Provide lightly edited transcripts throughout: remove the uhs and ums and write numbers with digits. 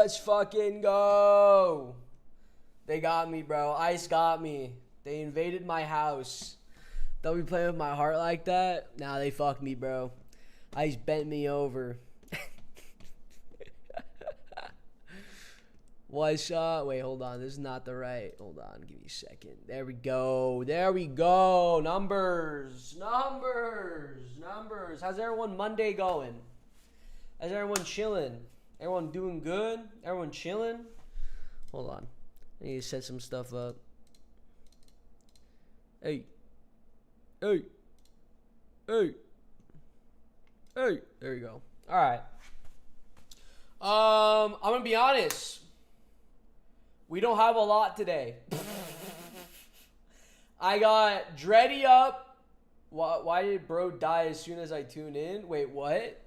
Let's fucking go. They got me, bro. Ice got me. They invaded my house. They'll be playing with my heart like that? Nah, they fucked me, bro. Ice bent me over. What's up? Wait, hold on. This is not the right. Hold on. Give me a second. There we go. There we go. Numbers. Numbers. Numbers. How's everyone Monday going? How's everyone chilling? Everyone doing good? Everyone chilling? Hold on. I need to set some stuff up. Hey. Hey. Hey. Hey. There you go. All right. I'm going to be honest. We don't have a lot today. I got Dreddy up. Why did bro die as soon as I tune in? Wait, what?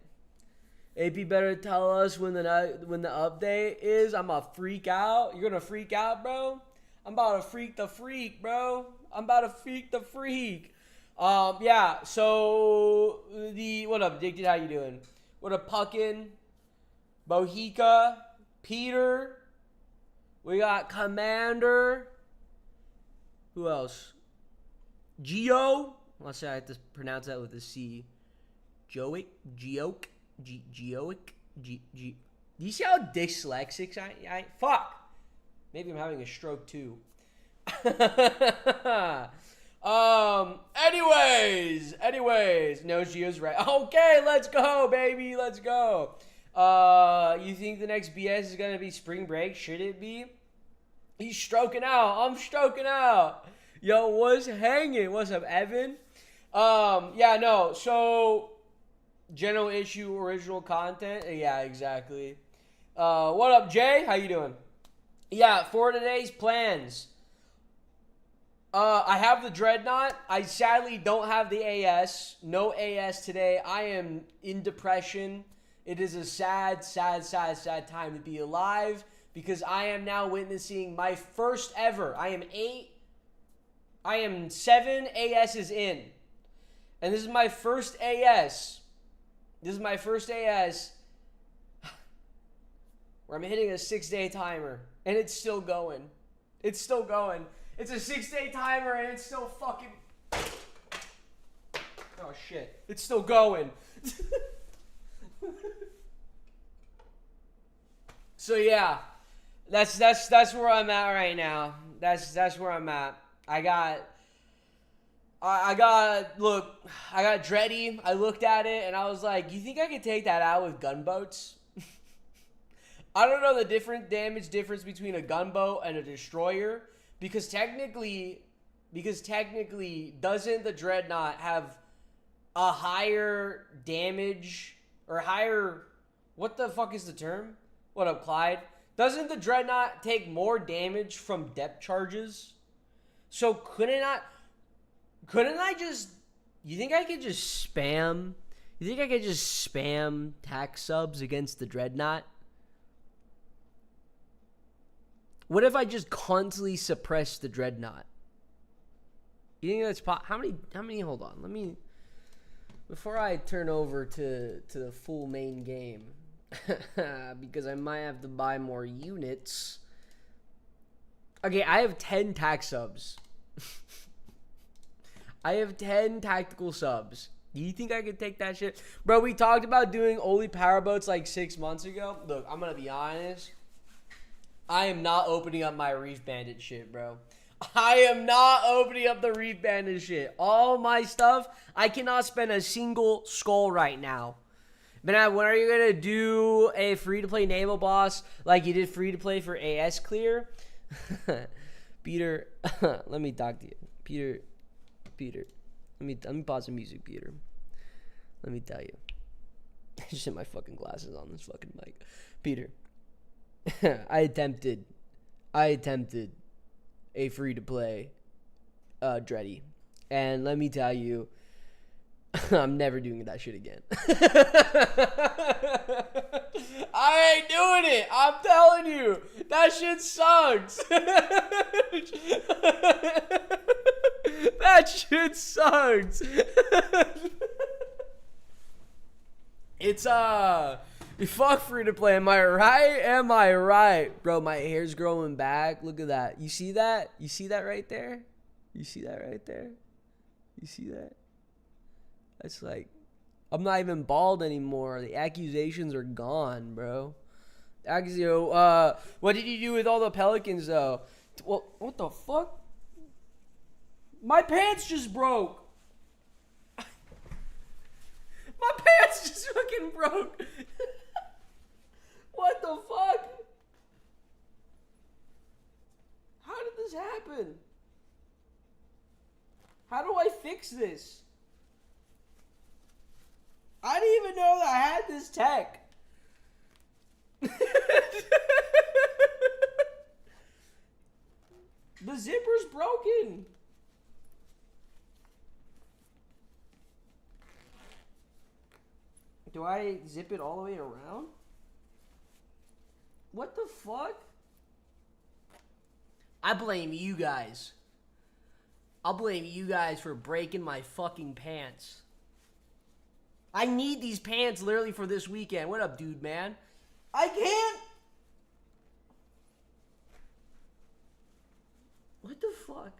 AP better tell us when the update is. I'm gonna freak out. You're gonna freak out, bro? I'm about to freak the freak, bro. I'm about to freak the freak. Yeah, so what up, Addicted? How you doing? What up, Puckin? Bohica, Peter. We got Commander. Who else? Geo. Let's say I have to pronounce that with a C. Joic. Geoic. Geoic. Do you see how dyslexic I fuck. Maybe I'm having a stroke too. Anyways. No, Geo's right. Okay, let's go, baby. Let's go. You think the next BS is gonna be spring break? Should it be? He's stroking out. I'm stroking out. Yo, what's hanging? What's up, Evan? Yeah, no. So, general issue, original content. Yeah, exactly. What up, Jay? How you doing? Yeah, for today's plans. I have the dreadnought. I sadly don't have the AS. No AS today. I am in depression. It is a sad time to be alive because I am now witnessing my first ever. I am 7 ASs in. And this is my first AS. This is my first AS where I'm hitting a 6-day timer. And it's still going. It's still going. It's a 6-day timer and it's still fucking... Oh, shit. It's still going. So yeah, that's where I'm at right now. That's where I'm at. I got Dreddy. I looked at it and I was like, you think I could take that out with gunboats? I don't know the damage difference between a gunboat and a destroyer because technically doesn't the dreadnought have a higher damage or higher, what the fuck is the term? What up, Clyde? Doesn't the dreadnought take more damage from depth charges? So couldn't I just, you think I could just spam tax subs against the dreadnought? What if I just constantly suppress the dreadnought? You think that's how many, hold on, let me, before I turn over to the full main game, because I might have to buy more units. Okay, I have 10 tax subs. I have 10 tactical subs. Do you think I could take that shit? Bro, we talked about doing only powerboats like 6 months ago. Look, I'm gonna be honest. I am not opening up my Reef Bandit shit, bro. I am not opening up the Reef Bandit shit. All my stuff, I cannot spend a single skull right now. But when are you going to do a free-to-play naval boss like you did free-to-play for AS clear? Peter, let me talk to you. Peter, let me pause the music, Peter. Let me tell you. I just hit my fucking glasses on this fucking mic. Peter, I attempted a free-to-play Dreddy. And let me tell you, I'm never doing that shit again. I ain't doing it. I'm telling you. That shit sucks. That shit sucks. It's Fuck free to play. Am I right? Am I right? Bro, my hair's growing back. Look at that. You see that? You see that right there? You see that right there? You see that? That's like, I'm not even bald anymore. The accusations are gone, bro. What did you do with all the pelicans, though? Well, what the fuck? My pants just broke. My pants just fucking broke. What the fuck? How did this happen? How do I fix this? I didn't even know that I had this tech. The zipper's broken. Do I zip it all the way around? What the fuck? I blame you guys. I'll blame you guys for breaking my fucking pants. I need these pants literally for this weekend. What up, dude, man? I can't. What the fuck?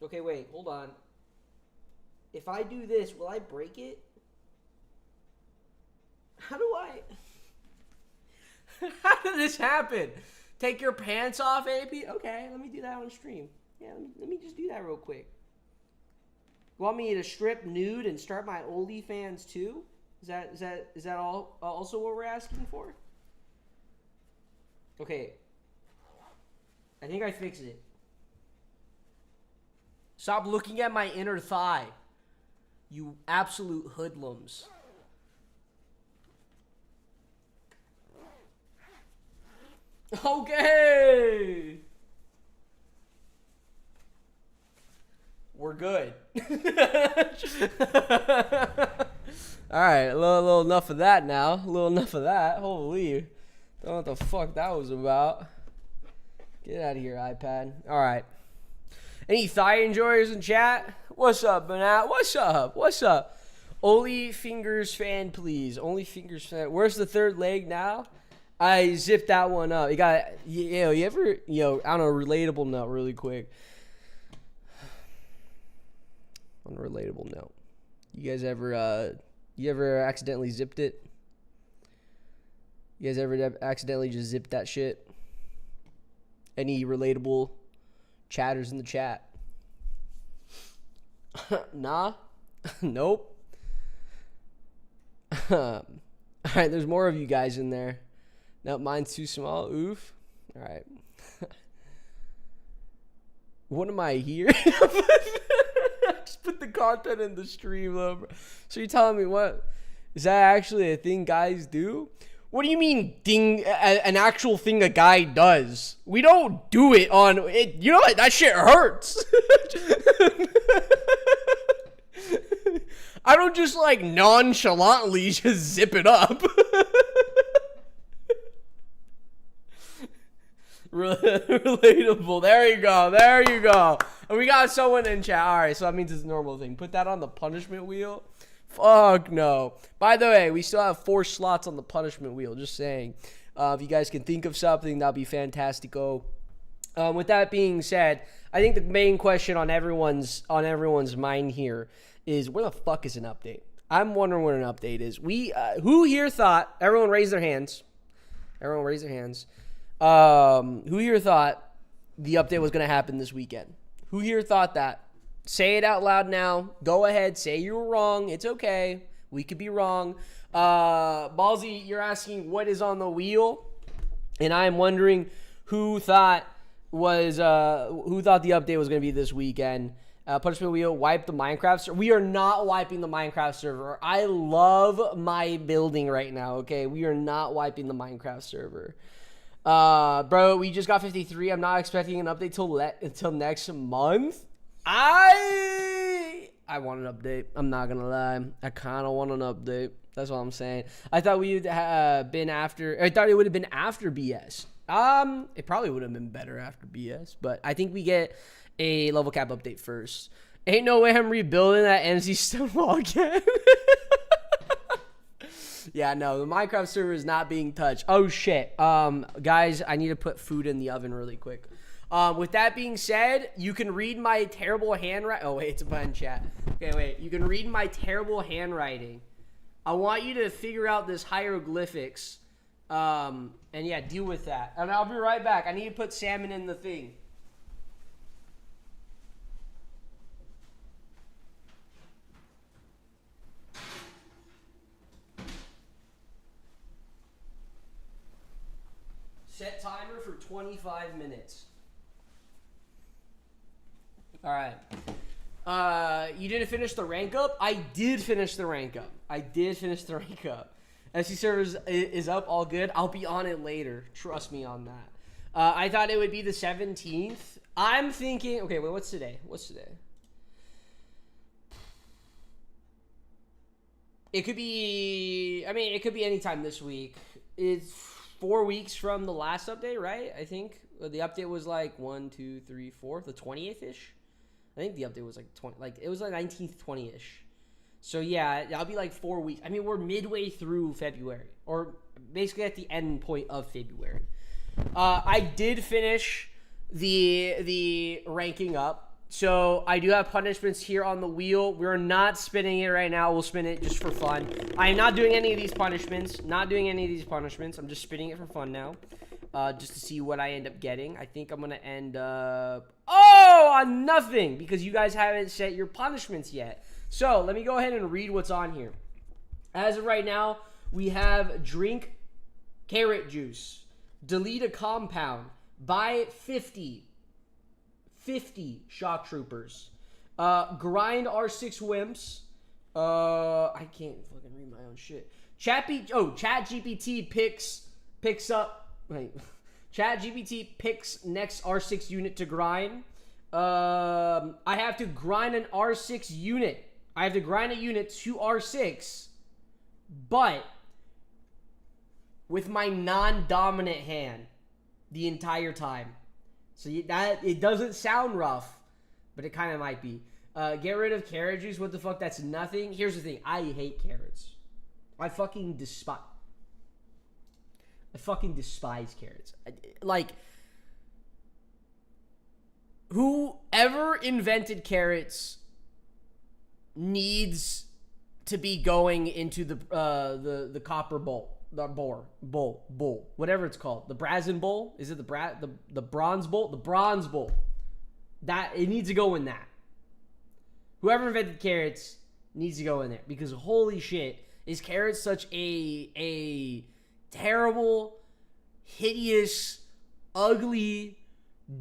Okay, wait, hold on. If I do this, will I break it? How do I... How did this happen? Take your pants off, AP? Okay, let me do that on stream. Yeah, let me just do that real quick. You want me to strip nude and start my OnlyFans too? Is that all also what we're asking for? Okay. I think I fixed it. Stop looking at my inner thigh. You absolute hoodlums. Okay. We're good. Alright, a little enough of that now. A little enough of that. Holy. Don't know what the fuck that was about. Get out of here, iPad. Alright. Any thigh enjoyers in chat? What's up, Banat? What's up? What's up? Only fingers fan, please. Only fingers fan. Where's the third leg now? I zipped that one up. You got, you ever, I don't know, relatable note really quick. On a relatable note. You guys ever accidentally zipped it? You guys ever accidentally just zipped that shit? Any relatable chatters in the chat? Nah? Nope. Alright, there's more of you guys in there. No, mine's too small. Oof. Alright. What am I here? Just put the content in the stream, though, bro. So you're telling me what? Is that actually a thing guys do? What do you mean, an actual thing a guy does? We don't do it on it. You know what? That shit hurts. I don't just like nonchalantly just zip it up. Relatable. There you go. There you go. And we got someone in chat. All right, so that means it's a normal thing. Put that on the punishment wheel. Fuck no. By the way, we still have 4 slots on the punishment wheel. Just saying. If you guys can think of something, that'd be fantastico. With that being said, I think the main question on everyone's mind here is, where the fuck is an update? I'm wondering what an update is. Who here thought? Everyone raise their hands. Everyone raise their hands. Who here thought the update was going to happen this weekend? Who here thought that? Say it out loud now. Go ahead. Say you were wrong. It's okay. We could be wrong. Ballsy, you're asking what is on the wheel, and I'm wondering who thought the update was going to be this weekend. Punishment wheel, wipe the Minecraft server. We are not wiping the Minecraft server. I love my building right now, okay? We are not wiping the Minecraft server. Bro, we just got 53. I'm not expecting an update until next month. I want an update. I'm not gonna lie. I kind of want an update. That's all I'm saying. I thought we'd been after. I thought it would have been after BS. It probably would have been better after BS, but I think we get a level cap update first. Ain't no way I'm rebuilding that NC Stonewall again. Yeah, no, the Minecraft server is not being touched. Oh, shit. Guys, I need to put food in the oven really quick. With that being said, you can read my terrible handwriting. Oh, wait, it's a button chat. Okay, wait. You can read my terrible handwriting. I want you to figure out this hieroglyphics. And yeah, deal with that. And I'll be right back. I need to put salmon in the thing. Set timer for 25 minutes. All right. You didn't finish the rank up? I did finish the rank up. SC servers is up, all good. I'll be on it later. Trust me on that. I thought it would be the 17th. I'm thinking, okay, wait, what's today? It could be, I mean, it could be anytime this week. It's 4 weeks from the last update, right? I think the update was like 1, 2, 3, 4, the 20th-ish. I think the update was like 20, like it was like 19th, 20-ish. So yeah, that'll be like 4 weeks. I mean, we're midway through February, or basically at the end point of February. I did finish the ranking up. So I do have punishments here on the wheel. We're not spinning it right now. We'll spin it just for fun. I am not doing any of these punishments. I'm just spinning it for fun now. Just to see what I end up getting. I think I'm going to end up... Oh, on nothing. Because you guys haven't set your punishments yet. So let me go ahead and read what's on here. As of right now, we have drink carrot juice. Delete a compound. Buy 50 shock troopers. Grind R6 wimps. I can't fucking read my own shit. ChatGPT picks up. Wait. ChatGPT picks next R6 unit to grind. I have to grind an R6 unit. I have to grind a unit to R6, but with my non-dominant hand the entire time. So that it doesn't sound rough, but it kind of might be. Get rid of carrot juice. What the fuck? That's nothing. Here's the thing. I hate carrots. I fucking despise carrots. Like, whoever invented carrots needs to be going into the copper bowl. The bowl, whatever it's called. The brazen bowl? Is it the bronze bowl? The bronze bowl. That, it needs to go in that. Whoever invented carrots needs to go in there. Because holy shit, is carrots such a terrible, hideous, ugly,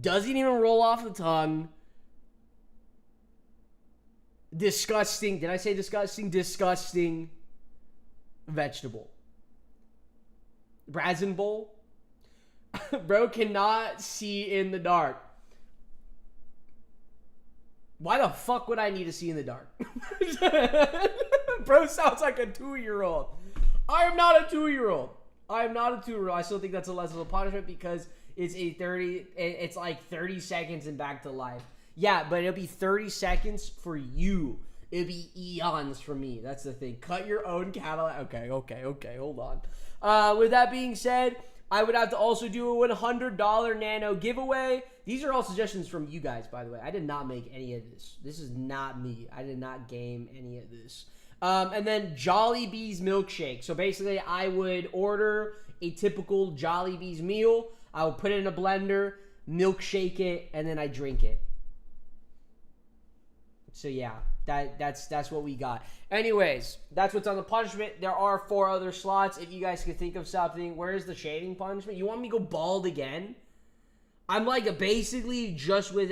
doesn't even roll off the tongue, disgusting, did I say disgusting? Disgusting vegetable. Brazen bowl. Bro cannot see in the dark. Why the fuck would I need to see in the dark? Bro sounds like a 2-year-old. I am not a 2-year-old. I still think that's a less of a punishment because it's like 30 seconds and back to life. Yeah, but it'll be 30 seconds for you. It'll be eons for me. That's the thing. Cut your own Cadillac. Okay. Hold on. With that being said, I would have to also do a $100 nano giveaway. These are all suggestions from you guys, by the way. I did not make any of this. This is not me. I did not game any of this. And then Jollibee's milkshake. So basically, I would order a typical Jollibee's meal. I would put it in a blender, milkshake it, and then I drink it. So yeah, that's what we got. Anyways, that's what's on the punishment. There are 4 other slots. If you guys can think of something, where's the shading punishment? You want me to go bald again? I'm like basically just with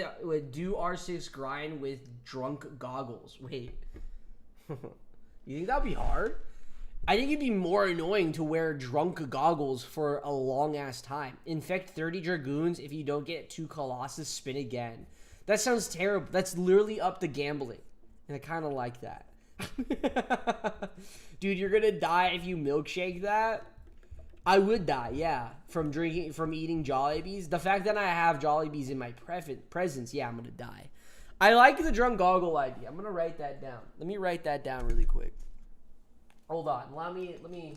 do R6 grind with drunk goggles. Wait, you think that'd be hard? I think it'd be more annoying to wear drunk goggles for a long ass time. Infect 30 dragoons. If you don't get 2 colossus, spin again. That sounds terrible. That's literally up to gambling. And I kind of like that. Dude, you're going to die if you milkshake that? I would die, yeah, from eating Jollibees. The fact that I have Jollibees in my presence, yeah, I'm gonna die. I like the drunk goggle idea. I'm gonna write that down. Let me write that down really quick. Hold on. Let me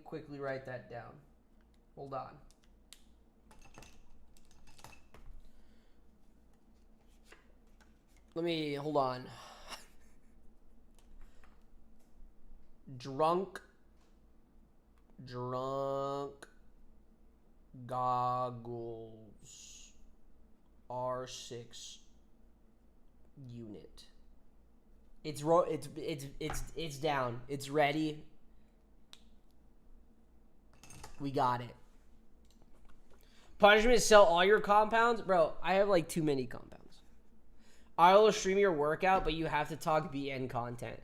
quickly write that down. Hold on. Hold on. Drunk goggles R6 unit. It's down. It's ready. We got it. Punishment is sell all your compounds? Bro, I have like too many compounds. IRL stream your workout, but you have to talk BN content.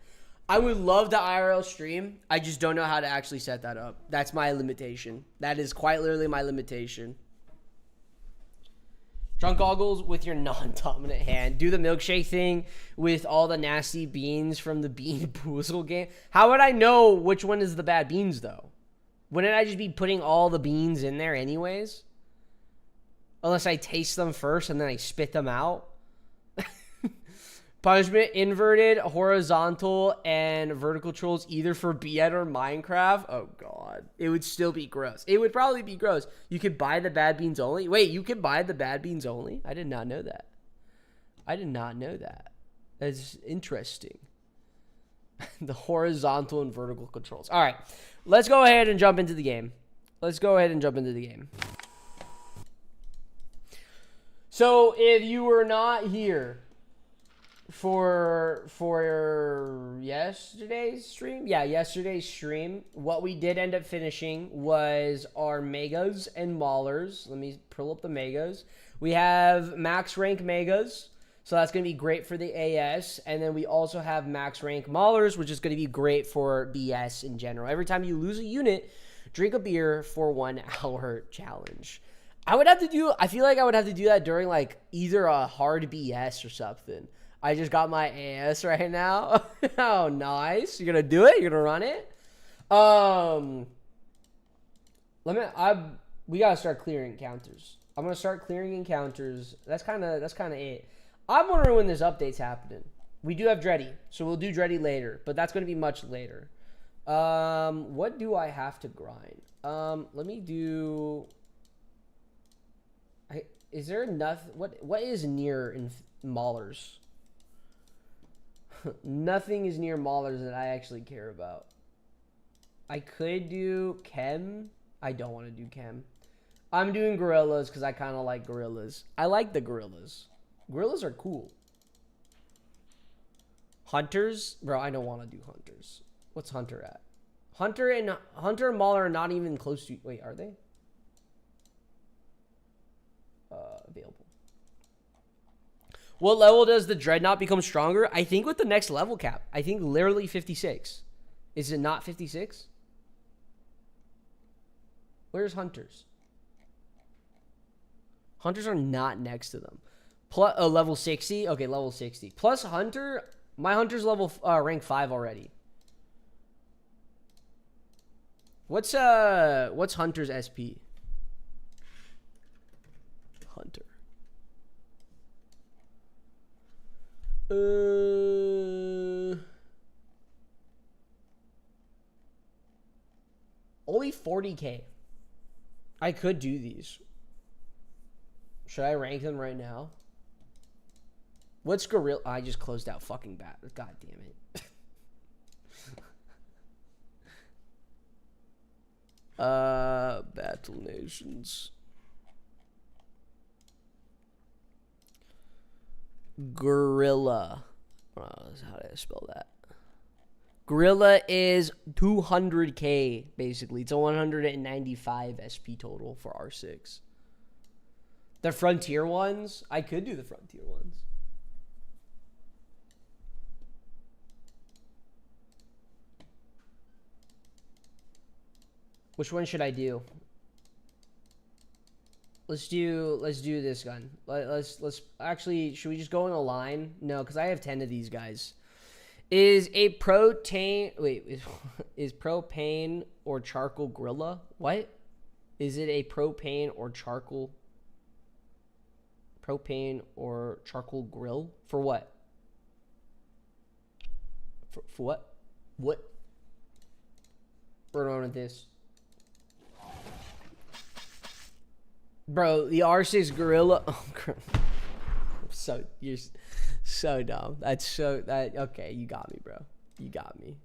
I would love the IRL stream. I just don't know how to actually set that up. That's my limitation. That is quite literally my limitation. Drunk goggles with your non-dominant hand. Do the milkshake thing with all the nasty beans from the Bean Boozle game. How would I know which one is the bad beans, though? Wouldn't I just be putting all the beans in there anyways? Unless I taste them first and then I spit them out. Punishment, inverted, horizontal, and vertical trolls either for BN or Minecraft. Oh, God. It would still be gross. It would probably be gross. You could buy the bad beans only. Wait, you can buy the bad beans only? I did not know that. I did not know that. That's interesting. The horizontal and vertical controls. All right. Let's go ahead and jump into the game. So, if you were not here for yesterday's stream, what we did end up finishing was our megas and maulers. Let me pull up the megas. We have max rank megas, so that's going to be great for the AS, and then we also have max rank maulers, which is going to be great for BS in general. Every time you lose a unit, drink a beer for 1 hour challenge. I feel like I would have to do that during like either a hard BS or something. I just got my AS right now. Oh, nice. You're going to do it? You're going to run it? We got to start clearing encounters. I'm going to start clearing encounters. That's kind of it. I'm wondering when this update's happening. We do have Dreddy, so we'll do Dreddy later, but that's going to be much later. What do I have to grind? Let me do... Is there enough... What is near in Maulers? Nothing is near Maulers that I actually care about. I could do Chem. I don't want to do Chem. I'm doing Gorillas because I kind of like Gorillas. I like the Gorillas. Gorillas are cool. Hunters? Bro, I don't want to do Hunters. What's Hunter at? Hunter and Mauler are not even close to... Wait, are they? Available. What level does the dreadnought become stronger? I think with the next level cap. I think literally 56. Is it not 56? Where's Hunters? Hunters are not next to them. Plus, level 60? Okay, level 60. Plus Hunter. My Hunter's level rank 5 already. What's Hunter's SP? Hunter. Only 40k. I could do these. Should I rank them right now? What's Gorilla? I just closed out fucking bat. God damn it. Battle Nations. Gorilla. How do I spell that? Gorilla is 200k, basically. It's a 195 SP total for R6. The Frontier ones? I could do the Frontier ones. Which one should I do? Let's do this gun. Let's actually, should we just go in a line? No, because I have 10 of these guys. Is is propane or charcoal grilla? What? Is it a propane or charcoal? Propane or charcoal grill? For what? For what? What? We're on with this. Bro, the R6 Gorilla. Oh, you're so dumb. Okay, you got me, bro. You got me.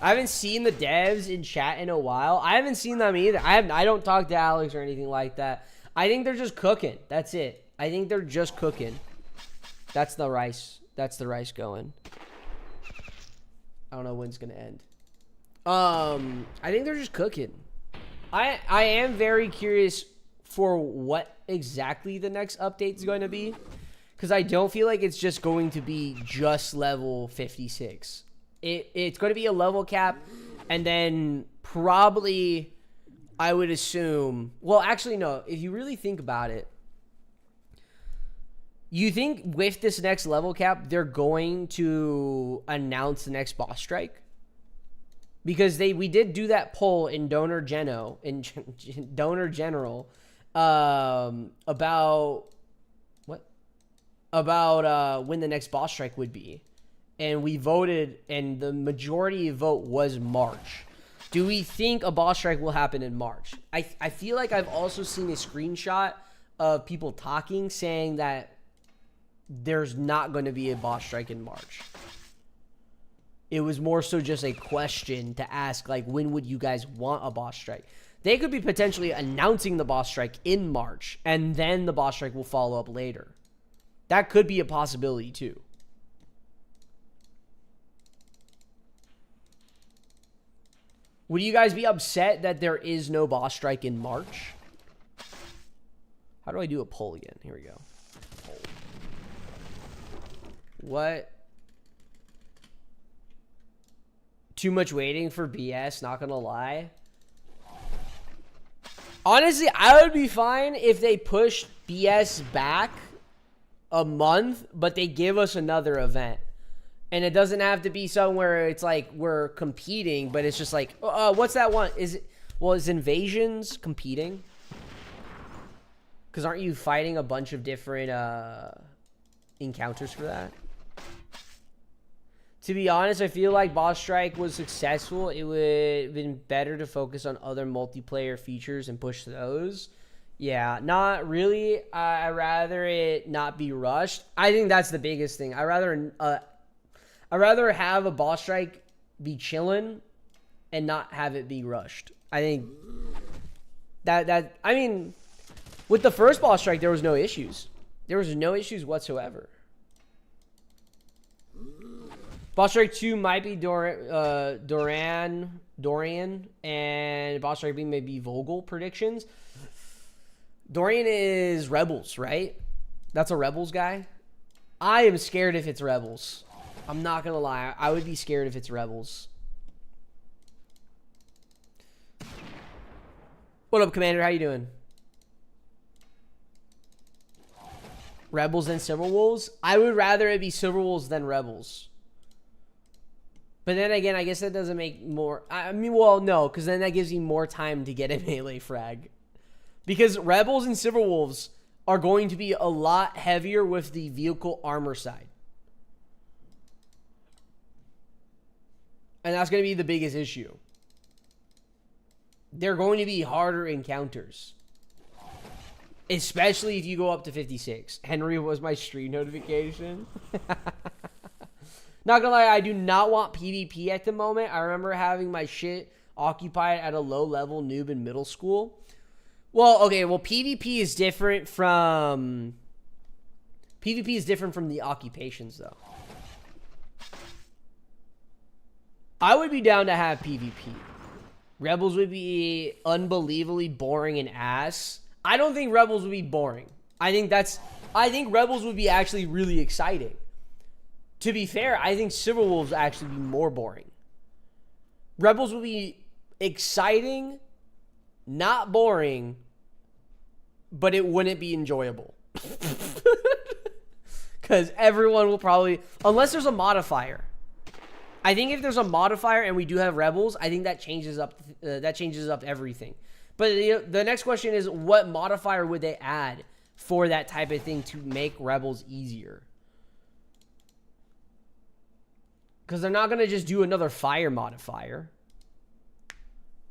I haven't seen the devs in chat in a while. I haven't seen them either. I don't talk to Alex or anything like that. I think they're just cooking. That's it. I think they're just cooking. That's the rice. That's the rice going. I don't know when it's gonna end. I think they're just cooking. I am very curious for what exactly the next update is going to be, because I don't feel like it's just going to be just level 56. It's going to be a level cap, and then probably, I would assume, well, actually, no, if you really think about it, you think with this next level cap, they're going to announce the next boss strike? Because we did do that poll in Donor General about when the next boss strike would be, and we voted, and the majority vote was March. Do we think a boss strike will happen in March? I feel like I've also seen a screenshot of people talking saying that there's not going to be a boss strike in March. It was more so just a question to ask, like, when would you guys want a boss strike? They could be potentially announcing the boss strike in March, and then the boss strike will follow up later. That could be a possibility, too. Would you guys be upset that there is no boss strike in March? How do I do a poll again? Here we go. Poll. What? Too much waiting for BS, not gonna lie. Honestly, I would be fine if they push BS back a month, but they give us another event. And it doesn't have to be somewhere it's like we're competing, but it's just like, what's that one? Is Invasions competing? Because aren't you fighting a bunch of different encounters for that? To be honest, I feel like Boss Strike was successful. It would have been better to focus on other multiplayer features and push those. Yeah, not really. I'd rather it not be rushed. I think that's the biggest thing. I'd rather have a Boss Strike be chilling and not have it be rushed. I think I mean, with the first Boss Strike, there was no issues. There was no issues whatsoever. Boss Strike 2 might be Dorian, and Boss Strike B may be Vogel predictions. Dorian is Rebels, right? That's a Rebels guy. I am scared if it's Rebels. I'm not going to lie. I would be scared if it's Rebels. What up, Commander? How you doing? Rebels and Silverwolves? I would rather it be Silverwolves than Rebels. But then again, I guess that doesn't make more... I mean, well, no, because then that gives you more time to get a melee frag. Because Rebels and Silverwolves are going to be a lot heavier with the vehicle armor side. And that's going to be the biggest issue. They're going to be harder encounters. Especially if you go up to 56. Henry was my stream notification. Not gonna lie, I do not want PvP at the moment. I remember having my shit occupied at a low-level noob in middle school. Well, okay, well, PvP is different from the occupations, though. I would be down to have PvP. Rebels would be unbelievably boring and ass. I don't think Rebels would be boring. I think Rebels would be actually really exciting. To be fair, I think Silverwolves actually be more boring. Rebels will be exciting, not boring, but it wouldn't be enjoyable. Because everyone will probably... Unless there's a modifier. I think if there's a modifier and we do have rebels, I think that changes up everything. But the next question is, what modifier would they add for that type of thing to make rebels easier? Because they're not going to just do another fire modifier.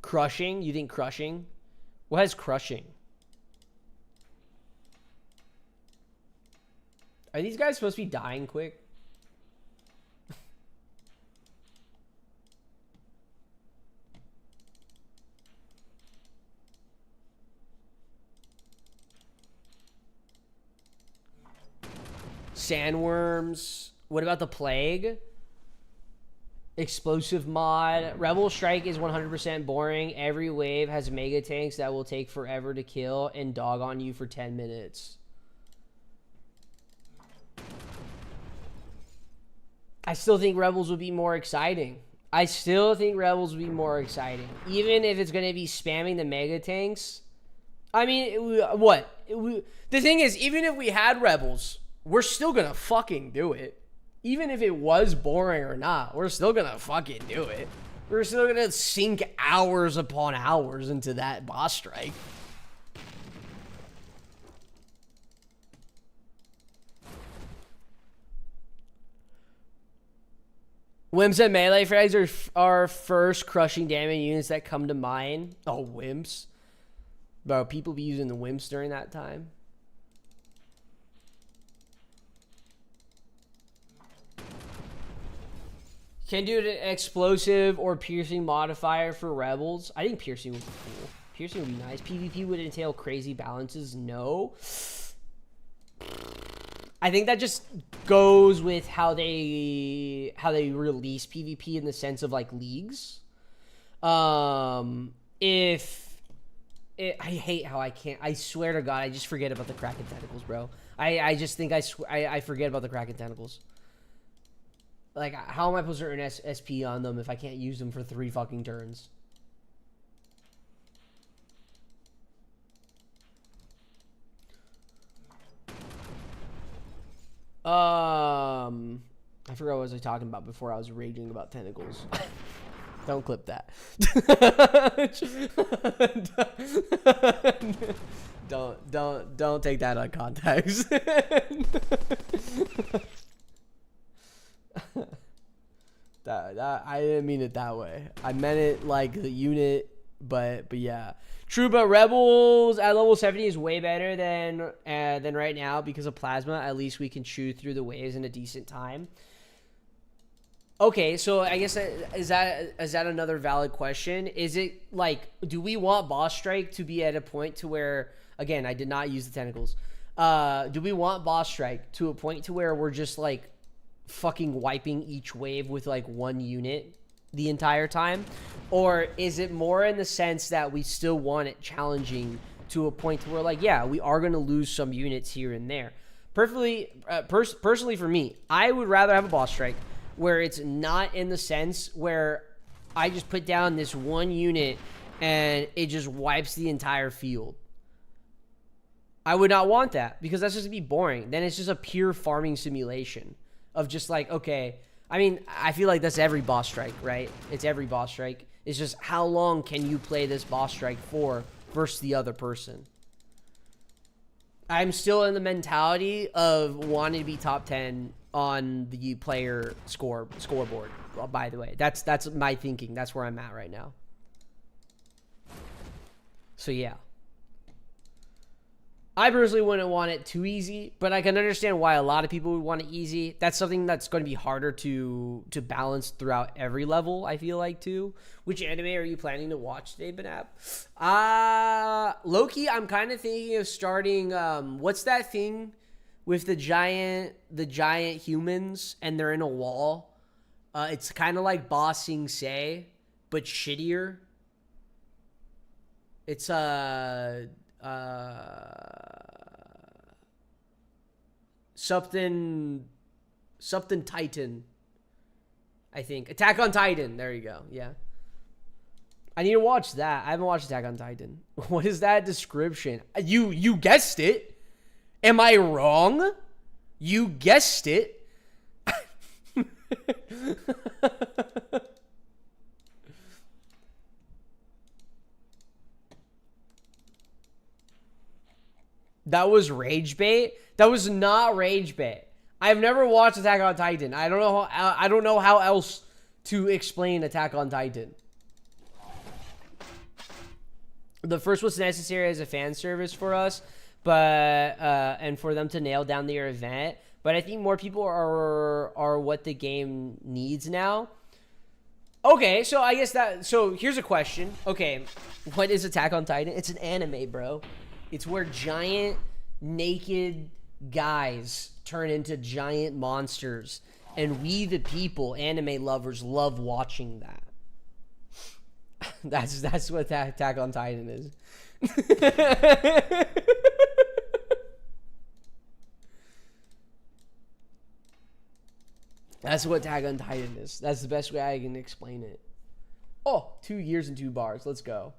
Crushing? You think crushing? What has crushing? Are these guys supposed to be dying quick? Sandworms. What about the plague? Explosive mod. Rebel strike is 100% boring. Every wave has mega tanks that will take forever to kill and dog on you for 10 minutes. I still think rebels would be more exciting. Even if it's going to be spamming the mega tanks. I mean, the thing is, even if we had rebels, we're still going to fucking do it. Even if it was boring or not, we're still going to fucking do it. We're still going to sink hours upon hours into that boss strike. Wimps and melee frags are first crushing damage units that come to mind. Oh, wimps. Bro, people be using the wimps during that time. Can do an explosive or piercing modifier for rebels. I think piercing would be cool. Piercing would be nice. PvP would entail crazy balances. No. I think that just goes with how they release PvP in the sense of like leagues. I hate how I swear to God, I just forget about the Kraken tentacles, bro. I just think I forget about the Kraken tentacles. Like, how am I supposed to earn SP on them if I can't use them for 3 fucking turns? I forgot what was I talking about before I was raging about tentacles. Don't clip that. Don't take that on context. I didn't mean it that way. I meant it like the unit, but yeah. True, but Rebels at level 70 is way better than right now because of Plasma. At least we can chew through the waves in a decent time. Okay, so I guess is that another valid question? Is it like, do we want boss strike to be at a point to where, again, I did not use the tentacles. Do we want boss strike to a point to where we're just like fucking wiping each wave with like 1 unit the entire time? Or is it more in the sense that we still want it challenging to a point to where like, yeah, we are going to lose some units here and there? Personally for me, I would rather have a boss strike where it's not in the sense where I just put down this 1 unit and it just wipes the entire field. I would not want that because that's just going to be boring. Then it's just a pure farming simulation of just like, okay, I mean, I feel like that's every boss strike, right? It's every boss strike. It's just how long can you play this boss strike for versus the other person? I'm still in the mentality of wanting to be top 10 on the player scoreboard. Well, by the way, that's my thinking. That's where I'm at right now. So yeah. I personally wouldn't want it too easy, but I can understand why a lot of people would want it easy. That's something that's going to be harder to balance throughout every level, I feel like, too. Which anime are you planning to watch today, Banab? Loki, I'm kind of thinking of starting, what's that thing with the giant humans and they're in a wall? It's kind of like Ba Sing Se, but shittier. It's something Titan, I think. Attack on Titan. There you go. Yeah. I need to watch that. I haven't watched Attack on Titan. What is that description? You guessed it. Am I wrong? You guessed it. That was rage bait? That was not rage bait. I've never watched Attack on Titan. I don't know how else to explain Attack on Titan. The first was necessary as a fan service for us, but and for them to nail down their event. But I think more people are what the game needs now. Okay, so I guess so here's a question. Okay, what is Attack on Titan? It's an anime, bro. It's where giant, naked guys turn into giant monsters. And we, the people, anime lovers, love watching that. That's what Attack on Titan is. That's what Attack on Titan is. That's the best way I can explain it. Oh, 2 years and 2 bars. Let's go.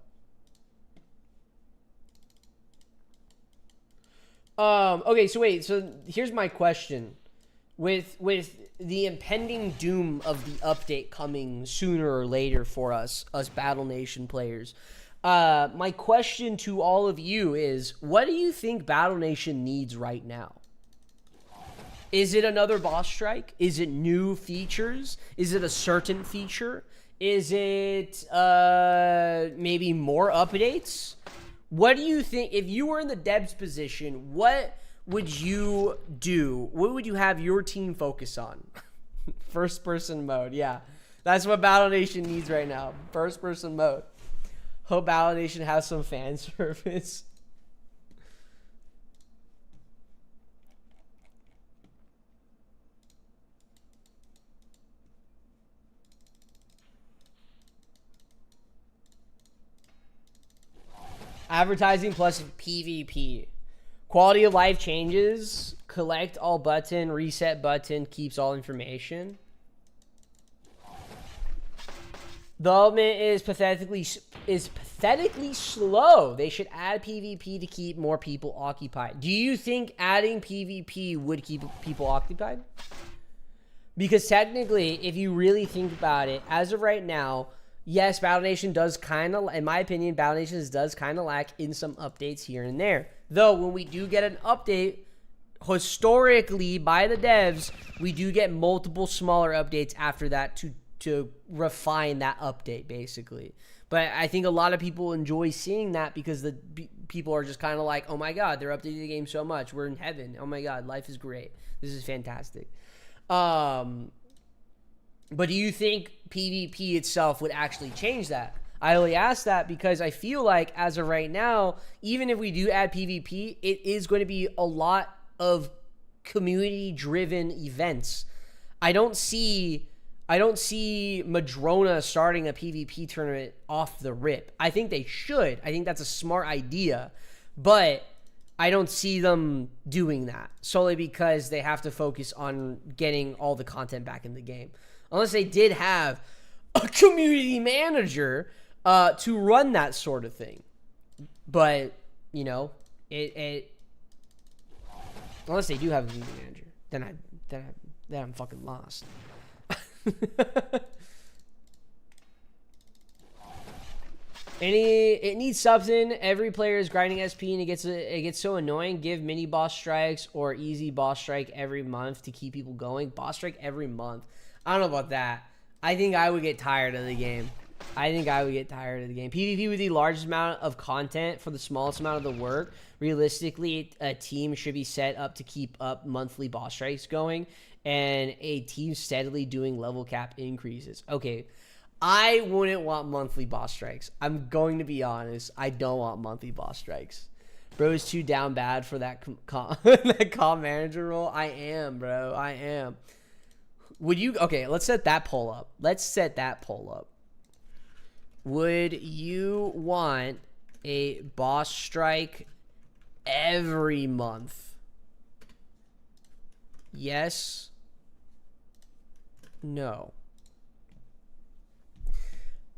Okay, so wait. So here's my question. With the impending doom of the update coming sooner or later for us Battle Nation players, my question to all of you is, what do you think Battle Nation needs right now? Is it another boss strike? Is it new features? Is it a certain feature? Is it maybe more updates? What do you think? If you were in the devs position, what would you do? What would you have your team focus on? First person mode, yeah. That's what Battle Nation needs right now. First person mode. Hope Battle Nation has some fan service. Advertising plus PvP. Quality of life changes. Collect all button. Reset button. Keeps all information. Development is pathetically slow. They should add PvP to keep more people occupied. Do you think adding PvP would keep people occupied? Because technically, if you really think about it, as of right now, yes, Battle Nation does kind of, in my opinion, Battle Nation does kind of lack in some updates here and there. Though, when we do get an update, historically, by the devs, we do get multiple smaller updates after that to refine that update, basically. But I think a lot of people enjoy seeing that because the people are just kind of like, oh my god, they're updating the game so much. We're in heaven. Oh my god, life is great. This is fantastic. But do you think PvP itself would actually change that? I only ask that because I feel like as of right now, even if we do add PvP, it is going to be a lot of community-driven events. I don't see Madrona starting a PvP tournament off the rip. I think they should. I think that's a smart idea. But I don't see them doing that solely because they have to focus on getting all the content back in the game. Unless they did have a community manager to run that sort of thing. But, you know, unless they do have a community manager, then I'm fucking lost. It needs something. Every player is grinding SP and it gets so annoying. Give mini boss strikes or easy boss strike every month to keep people going. Boss strike every month. I don't know about that. I think I would get tired of the game. PvP with the largest amount of content for the smallest amount of the work. Realistically, a team should be set up to keep up monthly boss strikes going, and a team steadily doing level cap increases. Okay, I wouldn't want monthly boss strikes. I'm going to be honest. I don't want monthly boss strikes. Bro is too down bad for that that comp manager role. I am, bro. I am. Would you... Okay, let's set that poll up. Would you want a boss strike every month? Yes. No.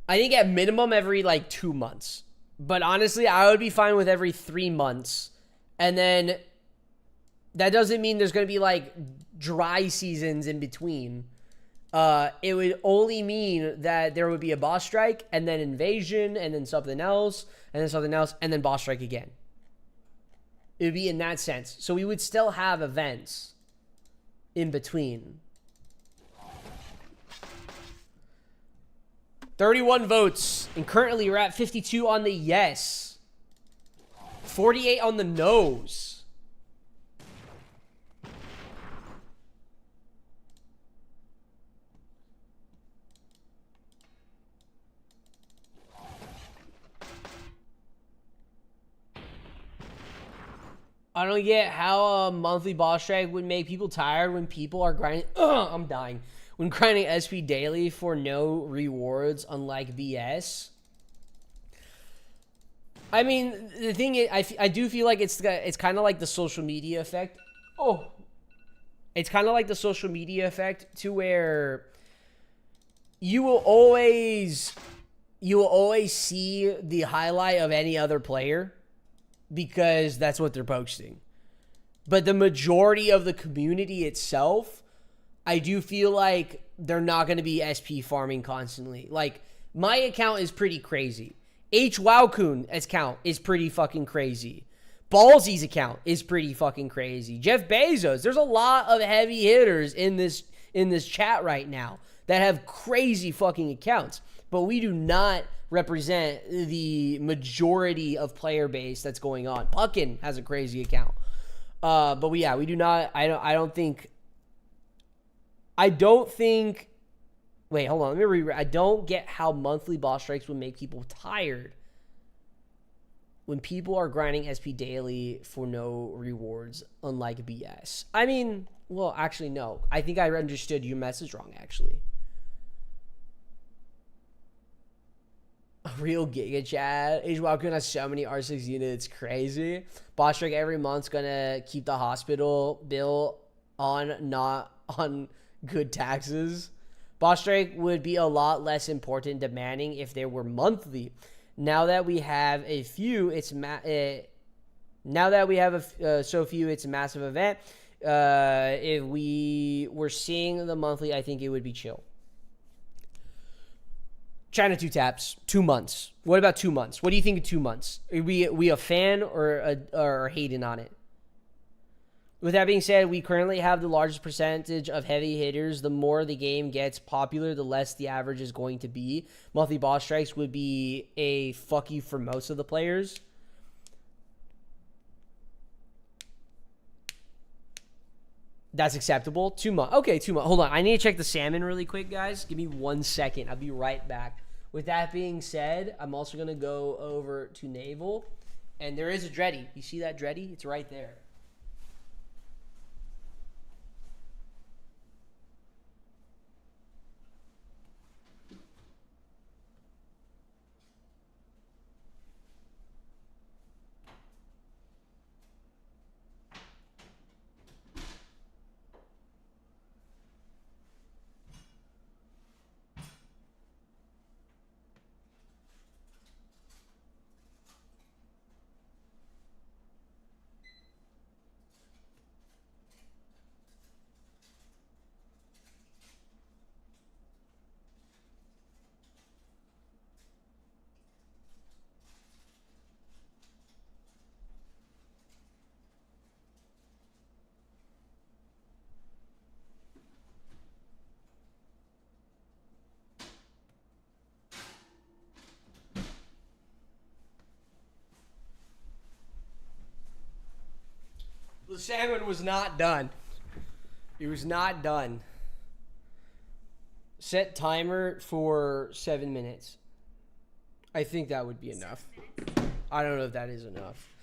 I think at minimum every like 2 months. But honestly, I would be fine with every 3 months. And then that doesn't mean there's going to be like dry seasons in between. It would only mean that there would be a boss strike and then invasion and then something else and then something else and then boss strike again. It would be in that sense. So we would still have events in between. 31 votes. And currently we're at 52 on the yes. 48 on the no's. I don't get how a monthly boss strike would make people tired when people are grinding. I'm dying. When grinding SP daily for no rewards, unlike BS. I mean, the thing is, I do feel like it's kind of like the social media effect. Oh, it's kind of like the social media effect to where you will always see the highlight of any other player, because that's what they're posting. But the majority of the community itself, I do feel like they're not going to be SP farming constantly. Like, my account is pretty crazy. HWowcoon account is pretty fucking crazy. Ballsy's account is pretty fucking crazy. Jeff Bezos, there's a lot of heavy hitters in this chat right now that have crazy fucking accounts. But we do not represent the majority of player base that's going on. Puckin has a crazy account. But we do not, I don't think, wait, hold on, let me reread. I don't get how monthly boss strikes would make people tired when people are grinding SP daily for no rewards, unlike BS. I mean, well, actually, no. I think I understood your message wrong, actually. Real Giga Chad. HWowcoon has so many R6 units. Crazy. Boss strike every month's gonna keep the hospital bill on, not on good taxes. Boss strike would be a lot less important demanding if they were monthly. Now that we have a few, it's so few, it's a massive event. If we were seeing the monthly, I think it would be chill. China 2 taps, 2 months. What about 2 months? What do you think of 2 months? Are we a fan or hating on it? With that being said, we currently have the largest percentage of heavy hitters. The more the game gets popular, the less the average is going to be. Monthly boss strikes would be a fuck you for most of the players. That's acceptable. 2 months. Okay, 2 months. Hold on. I need to check the salmon really quick, guys. Give me 1 second. I'll be right back. With that being said, I'm also going to go over to Naval. And there is a Dreddy. You see that Dreddy? It's right there. The salmon was not done. It was not done. Set timer for 7 minutes. I think that would be enough. I don't know if that is enough.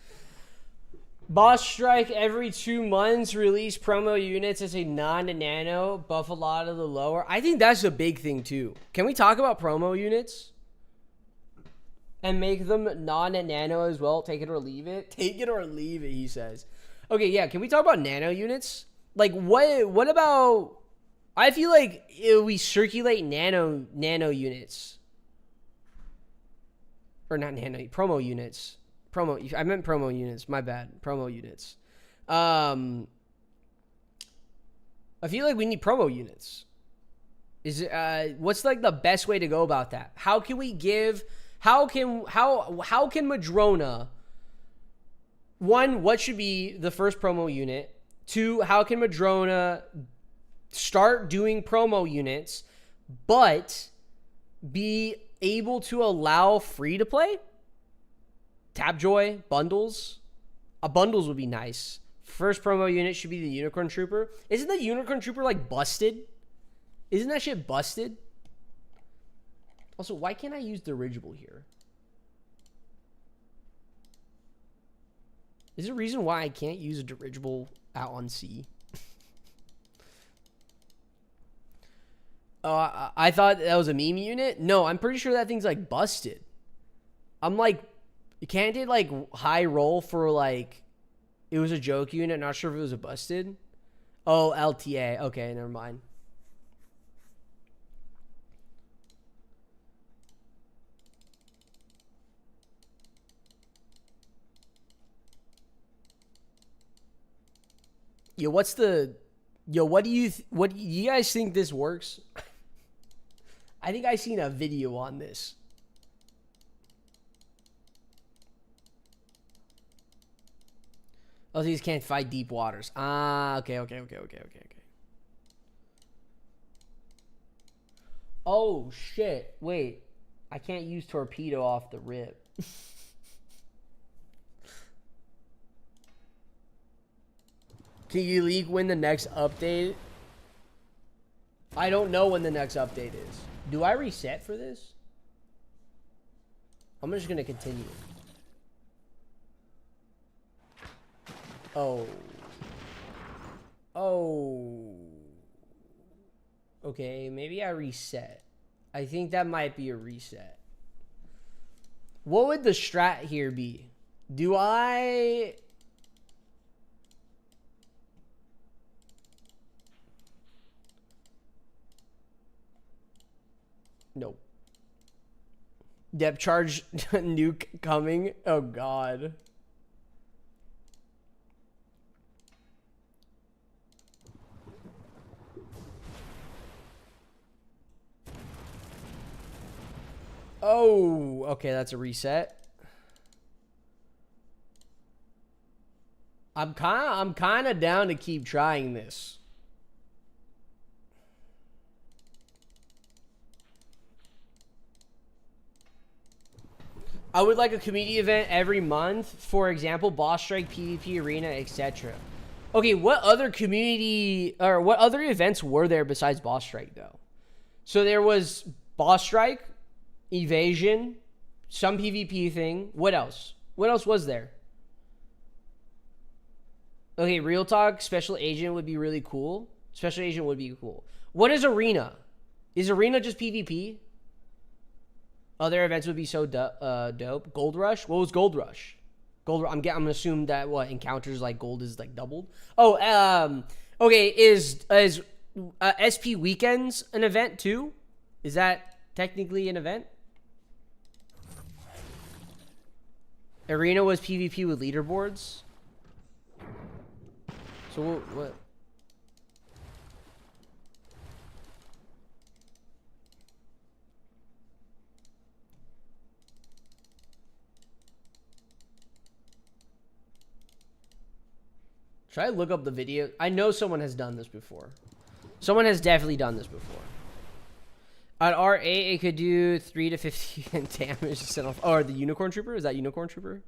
Boss strike every 2 months. Release promo units as a non-nano. Buff a lot of the lower. I think that's a big thing too. Can we talk about promo units? And make them non-nano as well. Take it or leave it. Take it or leave it, he says. Okay, yeah, can we talk about nano units? Like, what about... I feel like we circulate nano units. Or not nano, promo units. I meant promo units, my bad. Promo units. I feel like we need promo units. What's like the best way to go about that? How can Madrona one, what should be the first promo unit? Two, how can Madrona start doing promo units, but be able to allow free to play? Tapjoy, bundles. Bundles would be nice. First promo unit should be the Unicorn Trooper. Isn't the Unicorn Trooper like busted? Isn't that shit busted? Also, why can't I use dirigible here? Is there a reason why I can't use a dirigible out on sea? I thought that was a meme unit. No, I'm pretty sure that thing's like busted. I'm like, can't it like high roll for like, it was a joke unit. Not sure if it was a busted. Oh, LTA. Okay, never mind. Yo, what do you guys think this works? I think I seen a video on this. Oh, these can't fight deep waters. Ah, okay. Oh, shit. Wait. I can't use torpedo off the rip. Can you leak when the next update? I don't know when the next update is. Do I reset for this? I'm just going to continue. Oh. Okay, maybe I reset. I think that might be a reset. What would the strat here be? Do I... Nope. Depth charge nuke coming. Oh, God. Oh, okay, that's a reset. I'm kind of down to keep trying this. I would like a community event every month. For example, Boss Strike, PvP Arena, etc. Okay, what other community or what other events were there besides Boss Strike though? So there was Boss Strike, Evasion, some PvP thing. What else? What else was there? Okay, Real Talk, Special Agent would be really cool. Special Agent would be cool. What is Arena? Is Arena just PvP? Other events would be so dope. Gold Rush? What was Gold Rush? I'm gonna assume that what encounters like gold is like doubled. Oh, okay. Is SP Weekends an event too? Is that technically an event? Arena was PvP with leaderboards. So what? Should I look up the video? I know someone has done this before. Someone has definitely done this before. At R8, it could do 3 to 15 damage to set off. Oh, the Unicorn Trooper? Is that Unicorn Trooper?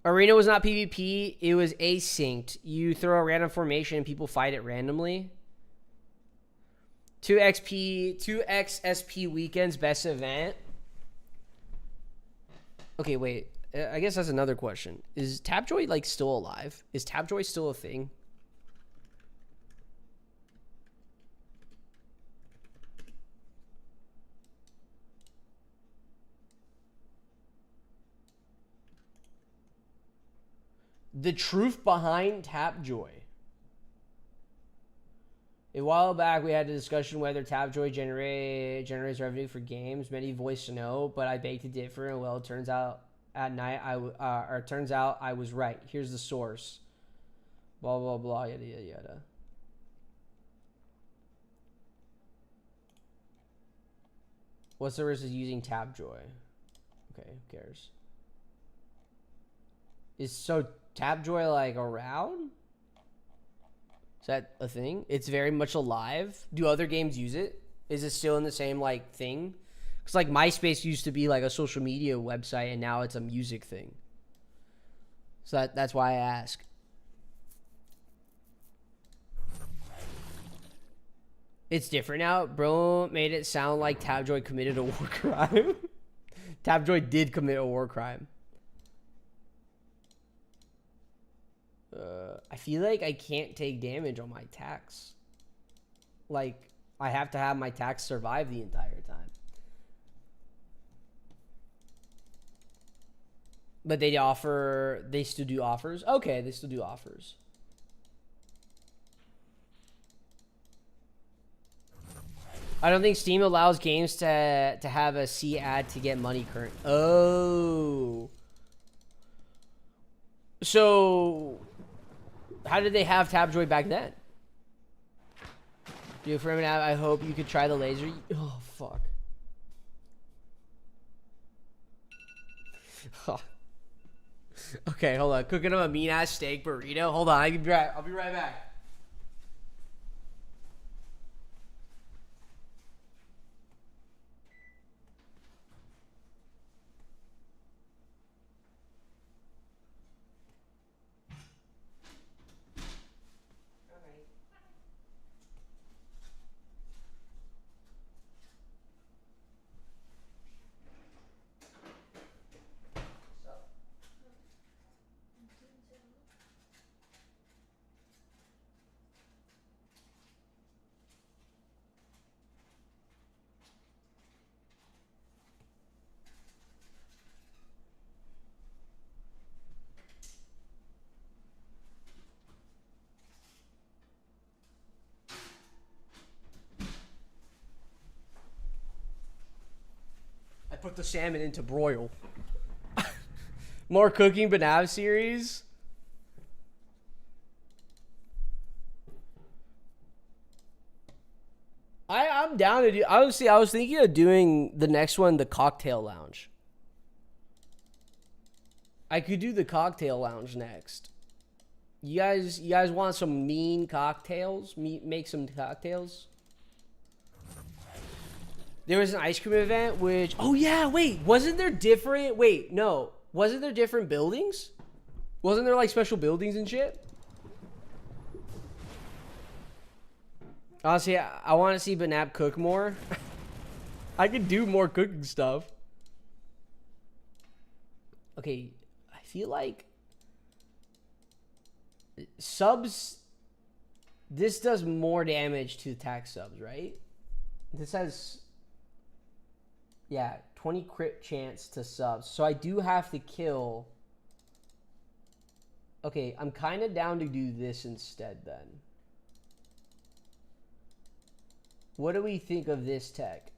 Arena was not PvP. It was asynced. You throw a random formation and people fight it randomly. 2x SP Weekends, best event. Okay, wait. I guess that's another question. Is Tapjoy like still alive? Is Tapjoy still a thing? The truth behind Tapjoy. A while back, we had a discussion whether Tapjoy generates revenue for games. Many voiced no, but I beg to differ. And well, it turns out at night, turns out I was right. Here's the source. Blah blah blah. Yada yada yada. What's the risk of using Tapjoy? Okay, who cares? Is so Tapjoy like around? Is that a thing? It's very much alive. Do other games use it? Is it still in the same like thing? Because like MySpace used to be like a social media website, and now it's a music thing. So that's why I ask. It's different now. Bro made it sound like Tapjoy committed a war crime. Tapjoy did commit a war crime. I feel like I can't take damage on my tax. Like, I have to have my tax survive the entire time. But they still do offers? Okay, they still do offers. I don't think Steam allows games to have a C ad to get money current. Oh. So, how did they have Tapjoy back then? Dude, for a minute, I hope you could try the laser. Oh, fuck. Okay, hold on. Cooking up a mean-ass steak burrito. Hold on, I'll be right back. I put the salmon into broil. More cooking Banav series. I'm down to do. Honestly, I was thinking of doing the next one, the cocktail lounge. I could do the cocktail lounge next. You guys want some mean cocktails? Make some cocktails. There was an ice cream event, which... Oh, yeah, wait. Wasn't there different... Wait, no. Wasn't there different buildings? Wasn't there, like, special buildings and shit? Honestly, I want to see Banab cook more. I could do more cooking stuff. Okay, I feel like... Subs... This does more damage to attack subs, right? This has... Yeah, 20 crit chance to subs. So I do have to kill... Okay, I'm kind of down to do this instead then. What do we think of this tech?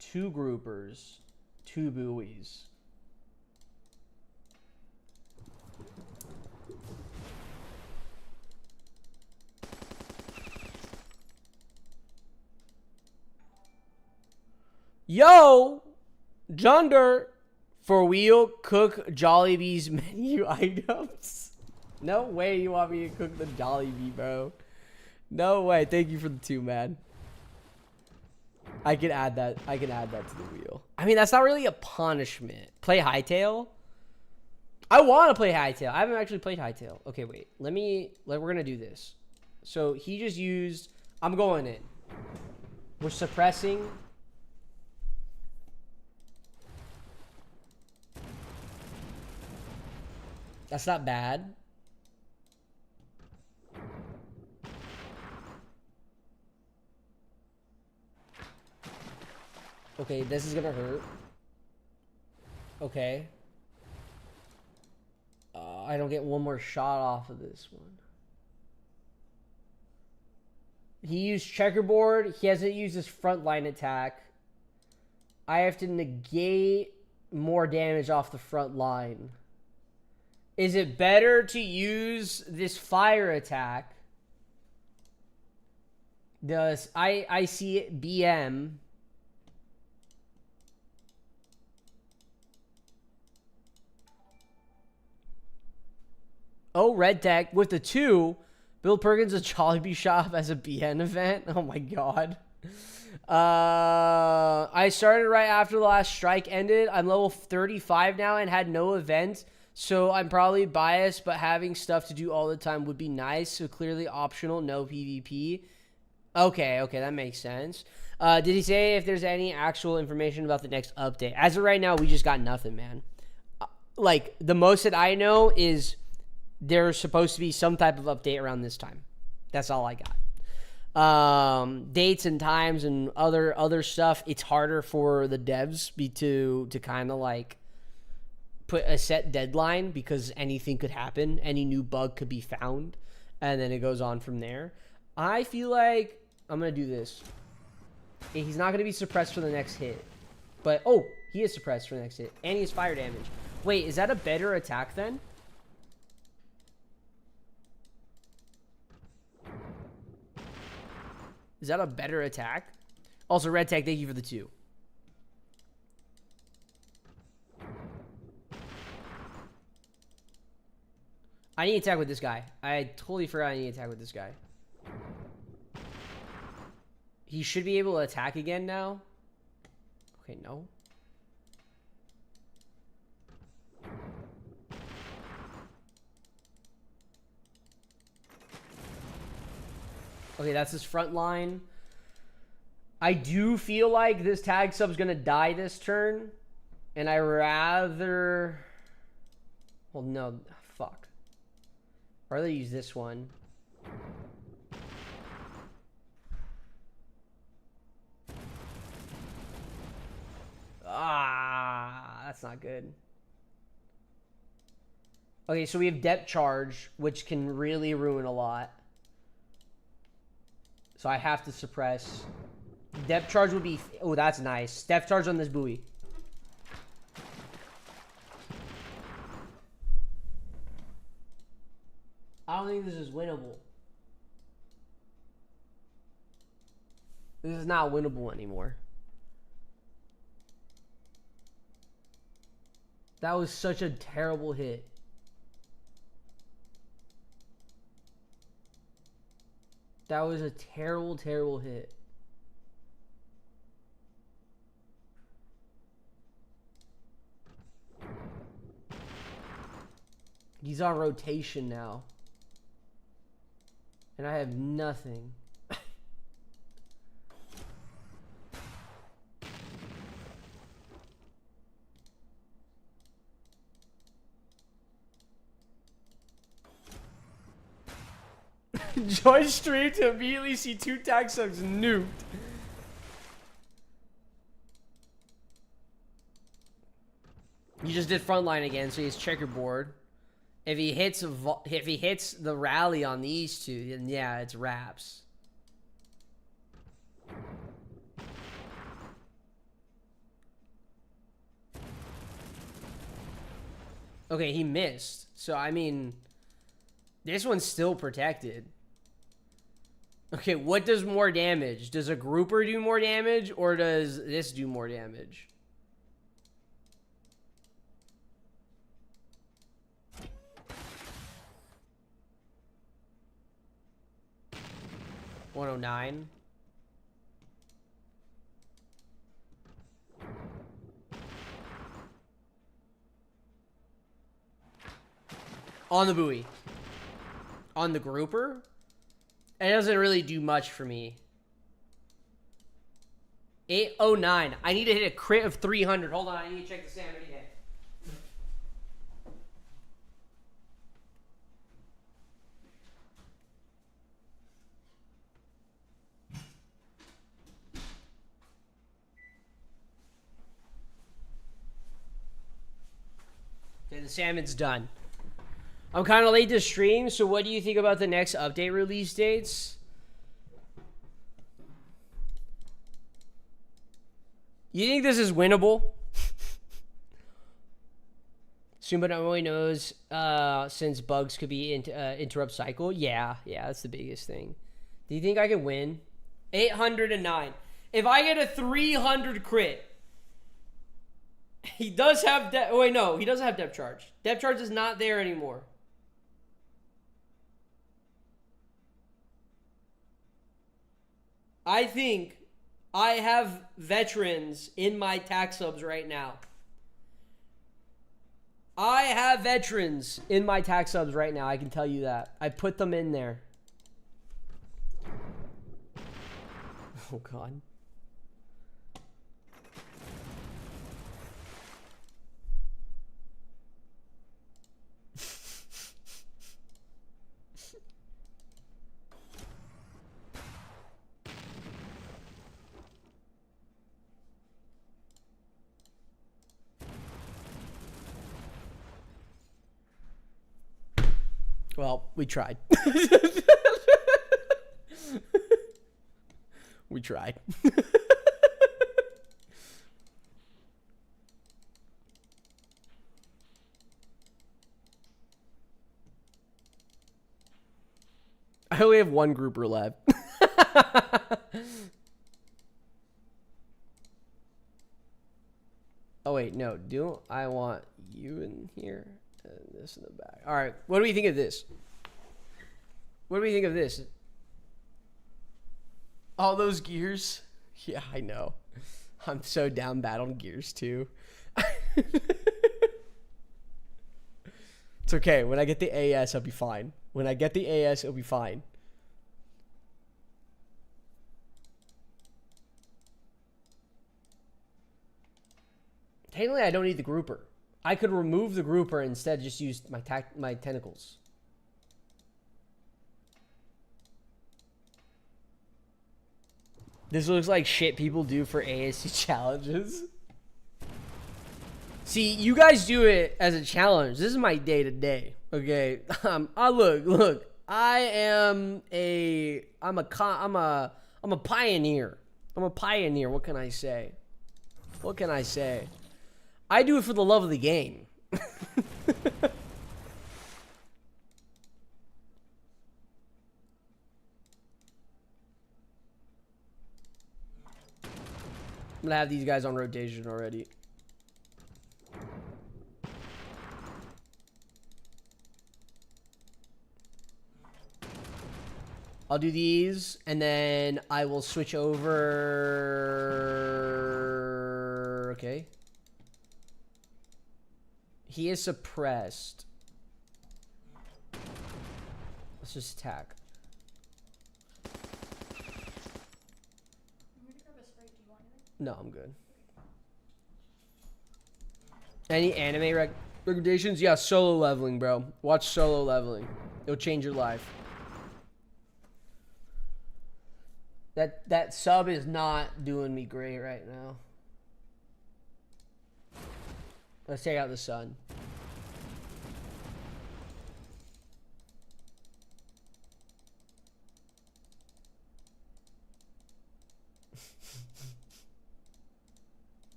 2 groupers, 2 buoys. Yo, Junder, for wheel cook Jollibee's menu items. No way you want me to cook the Jollibee, bro. No way. Thank you for the 2, man. I can add that. I can add that to the wheel. I mean, that's not really a punishment. Play Hightail. I want to play Hightail. I haven't actually played Hightail. Okay, wait. We're gonna do this. So he just used. I'm going in. We're suppressing. That's not bad. Okay, this is gonna hurt. Okay. I don't get one more shot off of this one. He used checkerboard. He hasn't used his frontline attack. I have to negate more damage off the front line. Is it better to use this fire attack? Does I see it BM? Oh, Red Tech with the 2. Bill Perkins a Jollibee shop as a BN event. Oh my god. I started right after the last strike ended. I'm level 35 now and had no event. So I'm probably biased, but having stuff to do all the time would be nice. So clearly optional, no PvP. Okay, that makes sense. Did he say if there's any actual information about the next update? As of right now, we just got nothing, man. Like, the most that I know is there's supposed to be some type of update around this time. That's all I got. Dates and times and other stuff, it's harder for the devs to kind of like put a set deadline because anything could happen. Any new bug could be found, and then it goes on from there. I feel like I'm going to do this. He's not going to be suppressed for the next hit. But, oh, he is suppressed for the next hit. And he has fire damage. Wait, is that a better attack then? Is that a better attack? Also, Red Tech, thank you for the 2. I need to attack with this guy. I totally forgot I need to attack with this guy. He should be able to attack again now. Okay, no. Okay, that's his front line. I do feel like this tag sub's gonna die this turn. And I rather... Well, no. Fuck. I'd rather use this one. Ah, that's not good. Okay, so we have depth charge, which can really ruin a lot. So I have to suppress. Depth charge would be... Oh, that's nice. Depth charge on this buoy. I don't think this is winnable. This is not winnable anymore. That was such a terrible hit. That was a terrible, terrible hit. He's on rotation now. And I have nothing. Join stream to immediately see 2 tag subs nuked. He just did frontline again, so he's checkerboard. If he hits the rally on these 2, then yeah, it's wraps. Okay, he missed. So I mean, this one's still protected. Okay, what does more damage? Does a grouper do more damage, or does this do more damage? $109. On the buoy. On the grouper? It doesn't really do much for me. 809. I need to hit a crit of 300. Hold on, I need to check the salmon again. Okay, the salmon's done. I'm kind of late to stream, so what do you think about the next update release dates? You think this is winnable? Soon, but nobody knows since bugs could be interrupt cycle. Yeah, that's the biggest thing. Do you think I can win? 809. If I get a 300 crit, he does have... wait, no, he doesn't have depth charge. Depth charge is not there anymore. I think I have veterans in my tax subs right now. I have veterans in my tax subs right now. I can tell you that. I put them in there. Oh, God. Well, we tried. We tried. I only have one grouper left. Oh, wait, no. Do I want you in here and this in the back? All right. What do we think of this? What do we think of this? All those gears? Yeah, I know. I'm so down bad on gears, too. It's okay. When I get the AS, I'll be fine. When I get the AS, it'll be fine. Technically, I don't need the grouper. I could remove the grouper and instead just use my tentacles. This looks like shit people do for ASC challenges. See, you guys do it as a challenge. This is my day to day. Okay, look. I'm a pioneer. I'm a pioneer. What can I say? What can I say? I do it for the love of the game. I'm gonna have these guys on rotation already. I'll do these, and then I will switch over. Okay. He is suppressed. Let's just attack. No, I'm good. Any anime recommendations? Yeah, solo leveling, bro. Watch Solo Leveling. It'll change your life. That sub is not doing me great right now. Let's take out the sun.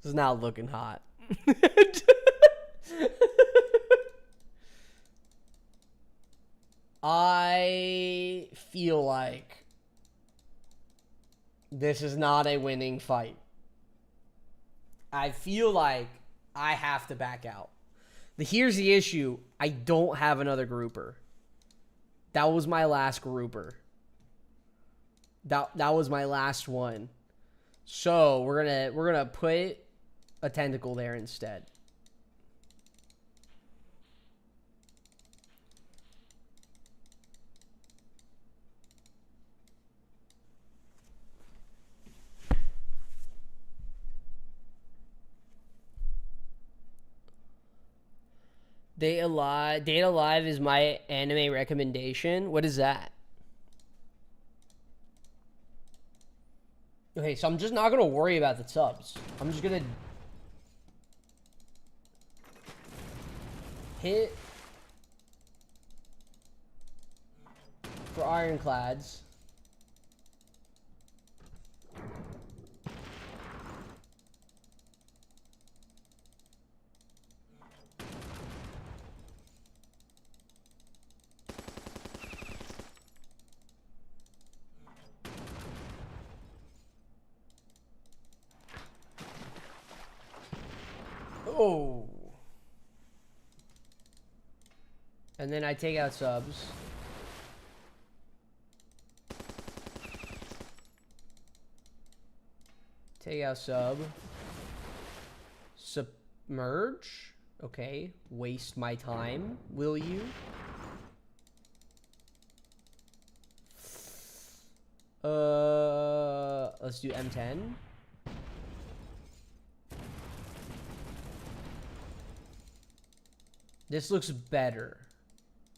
This is not looking hot. I feel like this is not a winning fight. I feel like I have to back out. Here's the issue. I don't have another grouper. That was my last grouper. That was my last one. So we're gonna put a tentacle there instead. Date Alive is my anime recommendation. What is that? Okay, so I'm just not gonna worry about the subs. I'm just gonna hit for ironclads. Oh. And then I take out subs. Take out sub. Submerge. Okay. Waste my time, will you? Let's do M10. This looks better.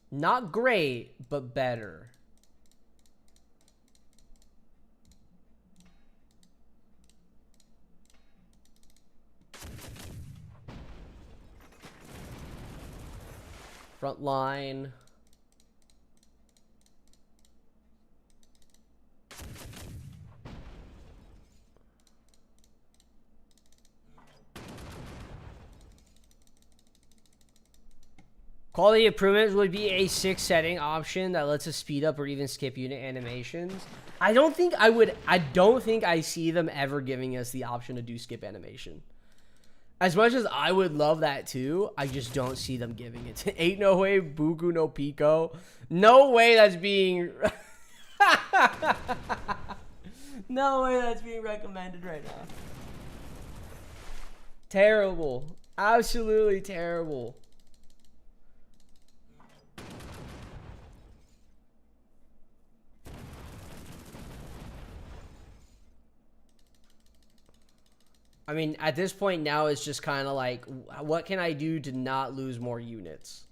Not great, but better. Front line. Quality improvements would be a 6 setting option that lets us speed up or even skip unit animations. I don't think I see them ever giving us the option to do skip animation. As much as I would love that too, I just don't see them giving it. Ain't no way, Buku no Pico. No way that's being... No way that's being recommended right now. Terrible. Absolutely terrible. I mean, at this point now, it's just kind of like, what can I do to not lose more units?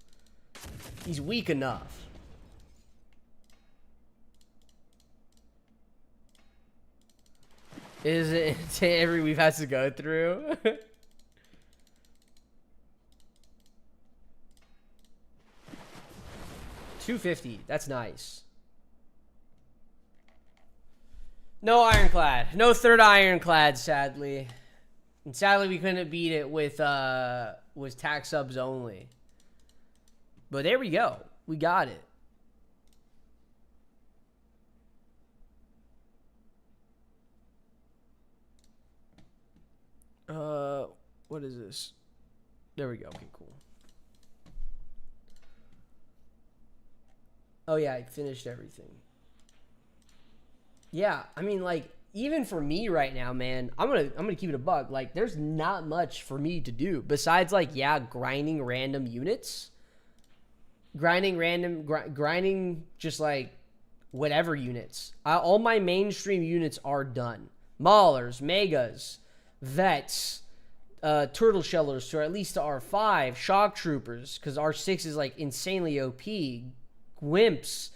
He's weak enough. Is it every we've had to go through? 250. That's nice. No ironclad. No third ironclad, sadly. And sadly, we couldn't beat it with tax subs only. But there we go. We got it. What is this? There we go. Okay, cool. Oh yeah, I finished everything. Yeah, I mean, like, even for me right now, man, I'm gonna keep it a buck. Like, there's not much for me to do besides, like, yeah, grinding random units, grinding just like whatever units. All my mainstream units are done. Maulers, megas, vets, turtle shellers, or at least R5, shock troopers, because R6 is like insanely OP. Wimps.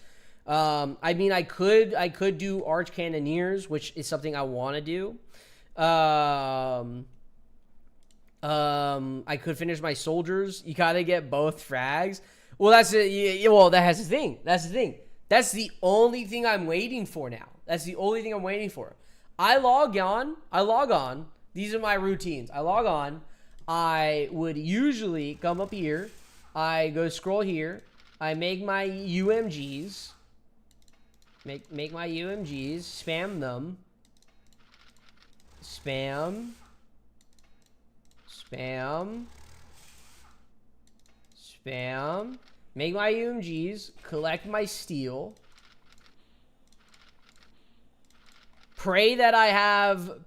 I mean, I could do arch cannoneers, which is something I want to do. I could finish my soldiers. You gotta get both frags. Well, that's it. Well, that's the thing. That's the thing. That's the only thing I'm waiting for now. That's the only thing I'm waiting for. I log on. These are my routines. I log on. I would usually come up here. I go scroll here. I make my UMGs. Make my UMGs. Spam them. Spam. Make my UMGs. Collect my steel. Pray that I have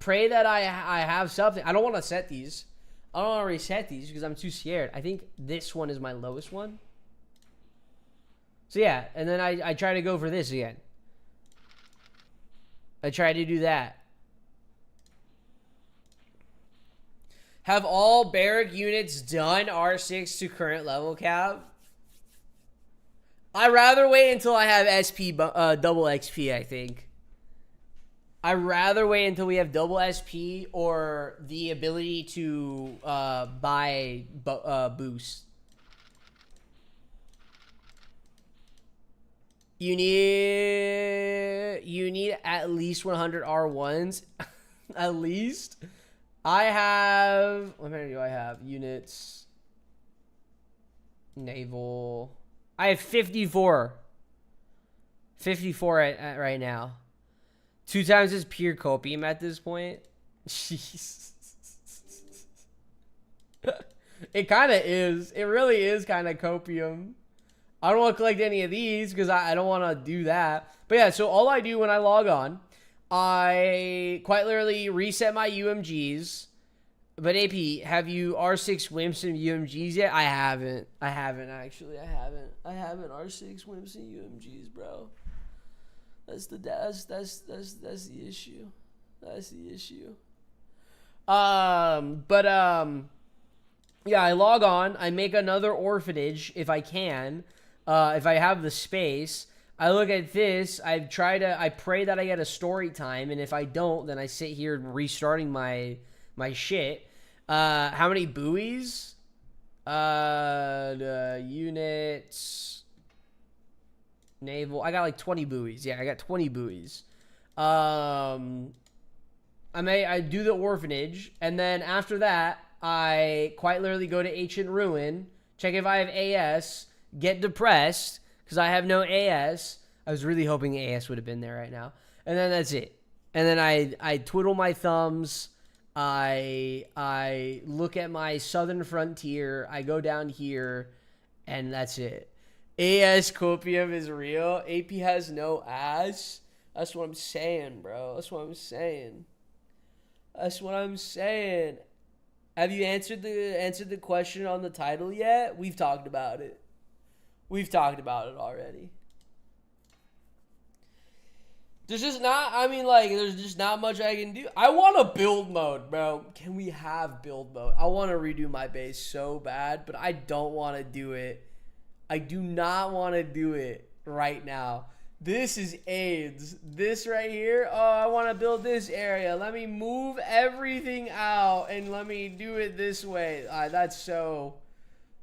something. I don't want to set these. I don't want to reset these because I'm too scared. I think this one is my lowest one. So yeah, and then I try to go for this again. I try to do that. Have all barrack units done R6 to current level cap? I'd rather wait until I have SP double XP, I think. I'd rather wait until we have double SP or the ability to buy boost. You need at least 100 R1s. At least. I have... What many do I have? Units. Naval. I have 54. 54 right now. 2 times as pure copium at this point. Jeez. It kind of is. It really is kind of copium. I don't want to collect any of these because I don't want to do that. But yeah, so all I do when I log on, I quite literally reset my UMGs. But AP, have you R6 wimps and UMGs yet? I haven't. Actually. I haven't R6 wimps and UMGs, bro. That's the issue. That's the issue. Yeah, I log on. I make another orphanage if I can, if I have the space. I look at this. I pray that I get a story time, and if I don't, then I sit here restarting my shit. How many buoys? The units. Naval. I got like 20 buoys. Yeah, I got 20 buoys. I do the orphanage, and then after that, I quite literally go to Ancient Ruin, check if I have AS, get depressed, because I have no AS. I was really hoping AS would have been there right now. And then that's it. And then I twiddle my thumbs. I look at my southern frontier. I go down here, and that's it. AS Copium is real. AP has no ass. That's what I'm saying, bro. That's what I'm saying. Have you answered the question on the title yet? We've talked about it. We've talked about it already. There's just not, there's just not much I can do. I want a build mode, bro. Can we have build mode? I want to redo my base so bad, but I don't want to do it. I do not want to do it right now. This is AIDS. This right here, oh, I want to build this area. Let me move everything out and let me do it this way. That's so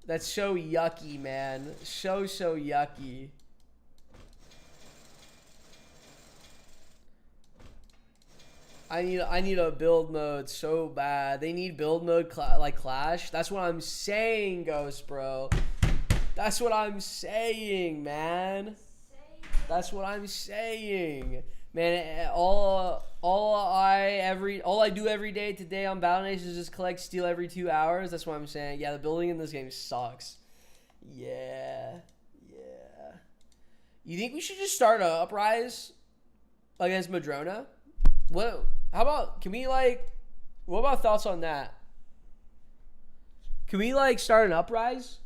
yucky, man. So yucky. I need a build mode so bad. They need build mode like Clash. That's what I'm saying, Ghost Bro. That's what I'm saying, man. That's what I'm saying, man. All I do every day today on Battle Nation is just collect steel every 2 hours. That's what I'm saying. Yeah, the building in this game sucks. Yeah. You think we should just start a uprise against Madrona? What? How about? What about thoughts on that? Can we start an uprise?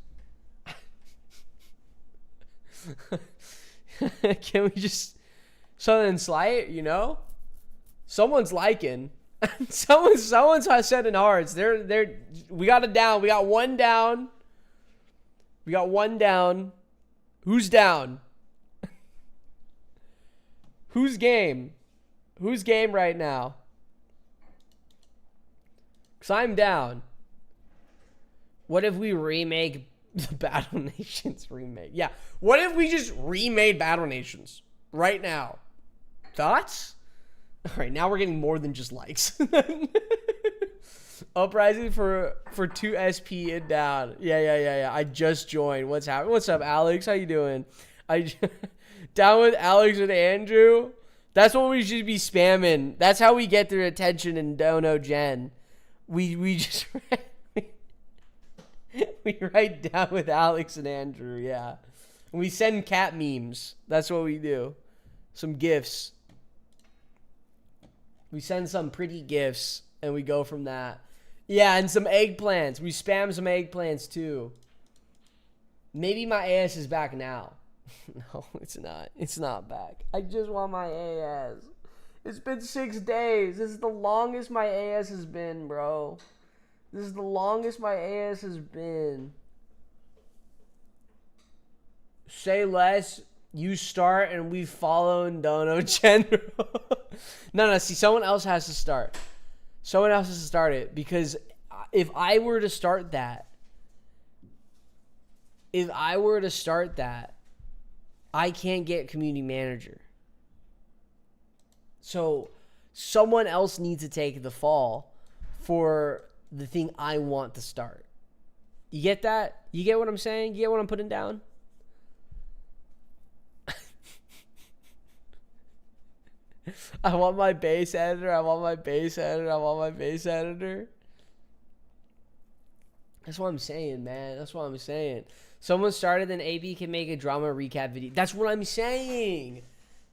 Can we just something slight, Someone's liking. someone's said in hearts. We got it down. We got one down. Who's down? Who's game? Who's game right now? Cause I'm down. What if we remake the Battle Nations remake? Yeah. What if we just remade Battle Nations right now? Thoughts? All right, now we're getting more than just likes. Uprising for 2 SP and down. Yeah. I just joined. What's happening? What's up, Alex? How you doing? Down with Alex and Andrew. That's what we should be spamming. That's how we get their attention in Dono Gen. We just we write down with Alex and Andrew, yeah. And we send cat memes. That's what we do. Some gifs. We send some pretty gifs, and we go from that. Yeah, and some eggplants. We spam some eggplants, too. Maybe my AS is back now. No, it's not. It's not back. I just want my AS. It's been 6 days. This is the longest my AS has been, bro. This is the longest my AS has been. Say less. You start and we follow in Dono General. No. See, someone else has to start. Someone else has to start it. Because if I were to start that, I can't get community manager. So someone else needs to take the fall for the thing I want to start. You get that? You get what I'm saying? You get what I'm putting down? I want my base editor. That's what I'm saying, man. That's what I'm saying. Someone started, then AB can make a drama recap video. That's what I'm saying.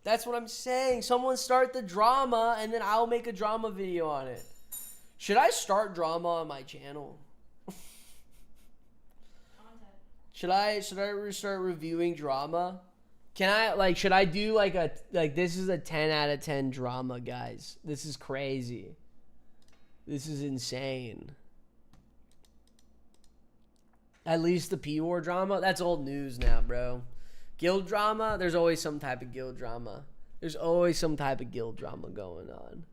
That's what I'm saying. Someone start the drama, and then I'll make a drama video on it. Should I start drama on my channel? Should I start reviewing drama? Can I, like, should I do like this is a 10 out of 10 drama, guys. This is crazy. This is insane. At least the P-War drama, that's old news now, bro. Guild drama, there's always some type of guild drama. There's always some type of guild drama going on.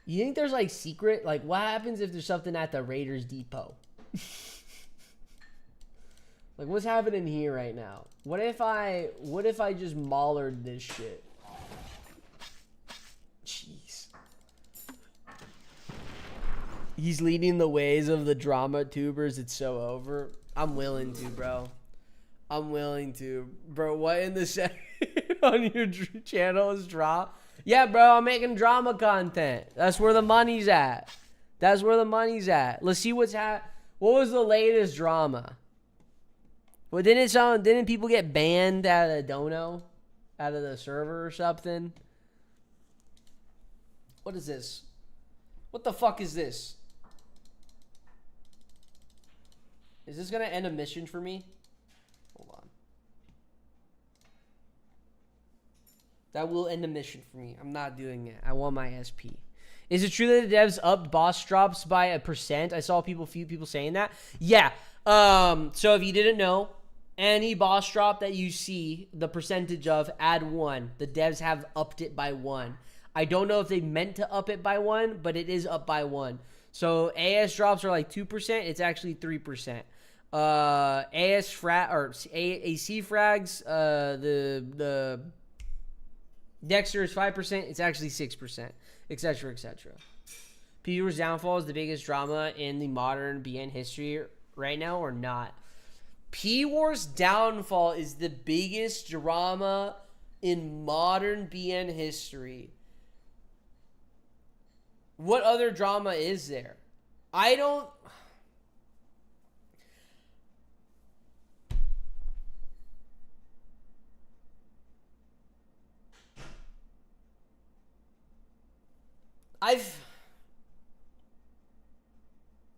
You think there's like secret, like what happens if there's something at the Raiders Depot? Like what's happening here right now? What if I just mollered this shit? Jeez. He's leading the ways of the drama tubers. It's so over. I'm willing to, bro. I'm willing to. Bro, what in the set on your channel is drop? Yeah, bro, I'm making drama content. That's where the money's at. That's where the money's at. Let's see what's what was the latest drama? Well, didn't people get banned out of Dono? Out of the server or something? What is this? What the fuck is this? Is this gonna end a mission for me? Hold on. That will end a mission for me. I'm not doing it. I want my SP. Is it true that the devs upped boss drops by 1%? I saw few people saying that. Yeah. So if you didn't know, any boss drop that you see the percentage of, add 1. The devs have upped it by 1. I don't know if they meant to up it by 1, but it is up by 1. So AS drops are like 2%. It's actually 3%. AC frags, the Dexter is 5%. It's actually 6%, etc., etc. P-War's downfall is the biggest drama in the modern BN history right now, or not? P-War's downfall is the biggest drama in modern BN history. What other drama is there? I've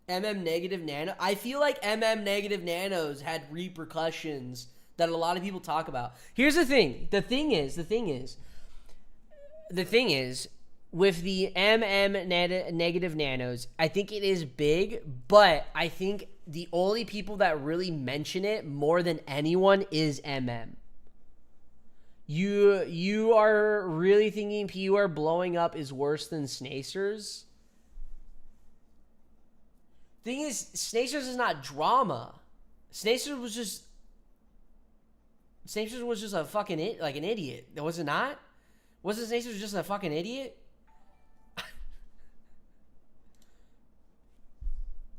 negative nano. I feel like negative nanos had repercussions that a lot of people talk about. Here's the thing. The thing is, with the negative nanos, I think it is big, but I think the only people that really mention it more than anyone is You are really thinking PUR blowing up is worse than Snacers? Thing is, Snacers is not drama. Snacers was just a fucking an idiot. Was it not? Wasn't Snacers just a fucking idiot?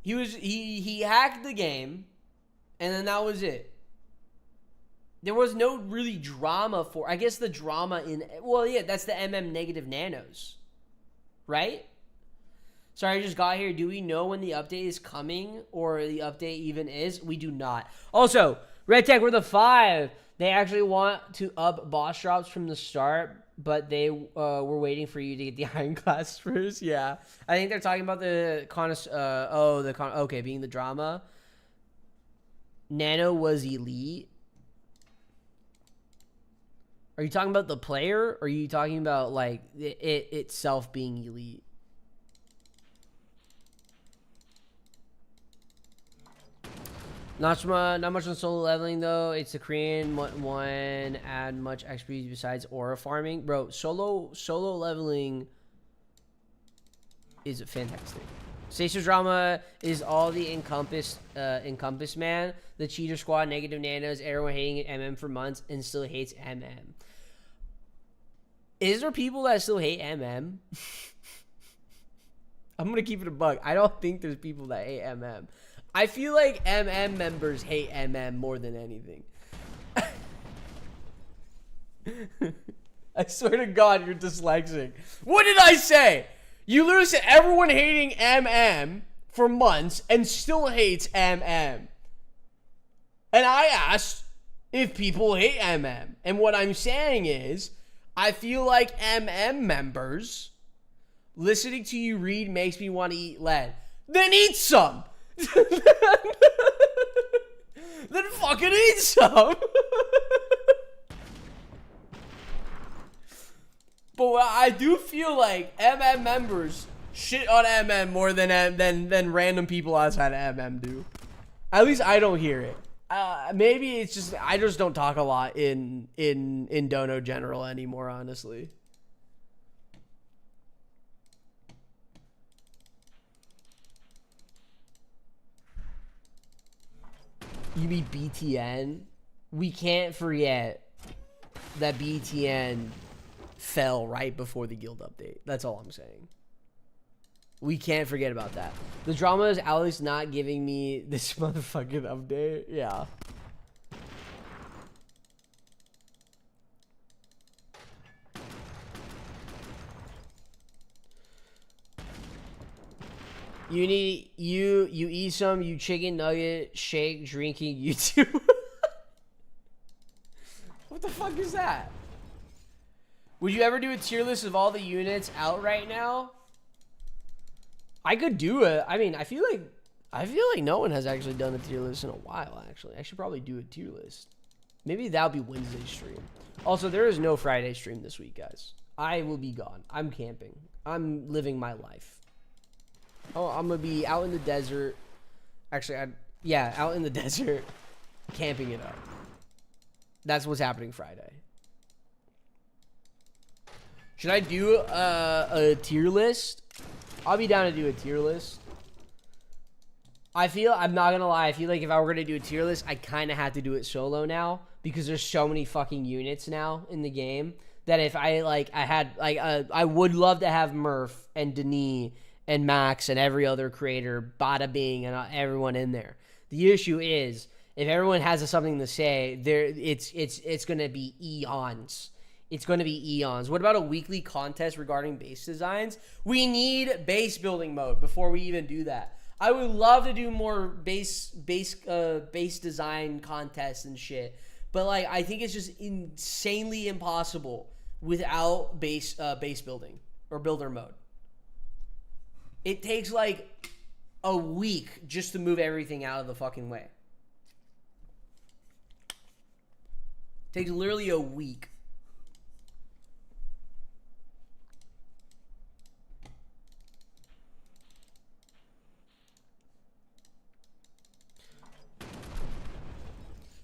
He hacked the game, and then that was it. There was no really drama for. I guess the drama in. Well, yeah, that's the negative nanos, right? Sorry, I just got here. Do we know when the update is coming, or the update even is? We do not. Also, Red Tech, we're the 5. They actually want to up boss drops from the start, but they were waiting for you to get the iron class first. Yeah, I think they're talking about the okay, being the drama. Nano was elite. Are you talking about the player, or are you talking about like it itself being elite? Not much on solo leveling though. It's the Korean one. Add much XP besides aura farming, bro. Solo leveling is fantastic. Stacer drama is all the encompass man. The cheater squad, negative nanos, everyone hating MM for months and still hates MM. Is there people that still hate MM? I'm gonna keep it a buck. I don't think there's people that hate MM. I feel like MM members hate MM more than anything. I swear to God, you're dyslexic. What did I say? You literally said everyone hating MM for months and still hates MM. And I asked, if people hate MM. And what I'm saying is, I feel like MM members listening to you read makes me want to eat lead. Then eat some. Then fucking eat some. But I do feel like MM members shit on MM more than random people outside of MM do. At least I don't hear it. Maybe it's just I just don't talk a lot in Dono General anymore, honestly. You mean BTN? We can't forget that BTN fell right before the guild update. That's all I'm saying. We can't forget about that. The drama is Alex not giving me this motherfucking update. Yeah. You eat some, you chicken nugget, shake, drinking, YouTube. What the fuck is that? Would you ever do a tier list of all the units out right now? I could do it. I mean, I feel like no one has actually done a tier list in a while, actually. I should probably do a tier list. Maybe that'll be Wednesday stream. Also, there is no Friday stream this week, guys. I will be gone. I'm camping. I'm living my life. Oh, I'm gonna be out in the desert. Actually, yeah, out in the desert, camping it up. That's what's happening Friday. Should I do a tier list? I'll be down to do a tier list. I'm not gonna lie, I feel like if I were gonna do a tier list, I kind of have to do it solo now because there's so many fucking units now in the game that if I I would love to have Murph and Denis and Max and every other creator, Bada Bing and everyone in there. The issue is if everyone has something to say, it's gonna be eons. It's going to be eons. What about a weekly contest regarding base designs? We need base building mode before we even do that. I would love to do more base design contests and shit, but like I think it's just insanely impossible without base building or builder mode. It takes like a week just to move everything out of the fucking way. It takes literally a week.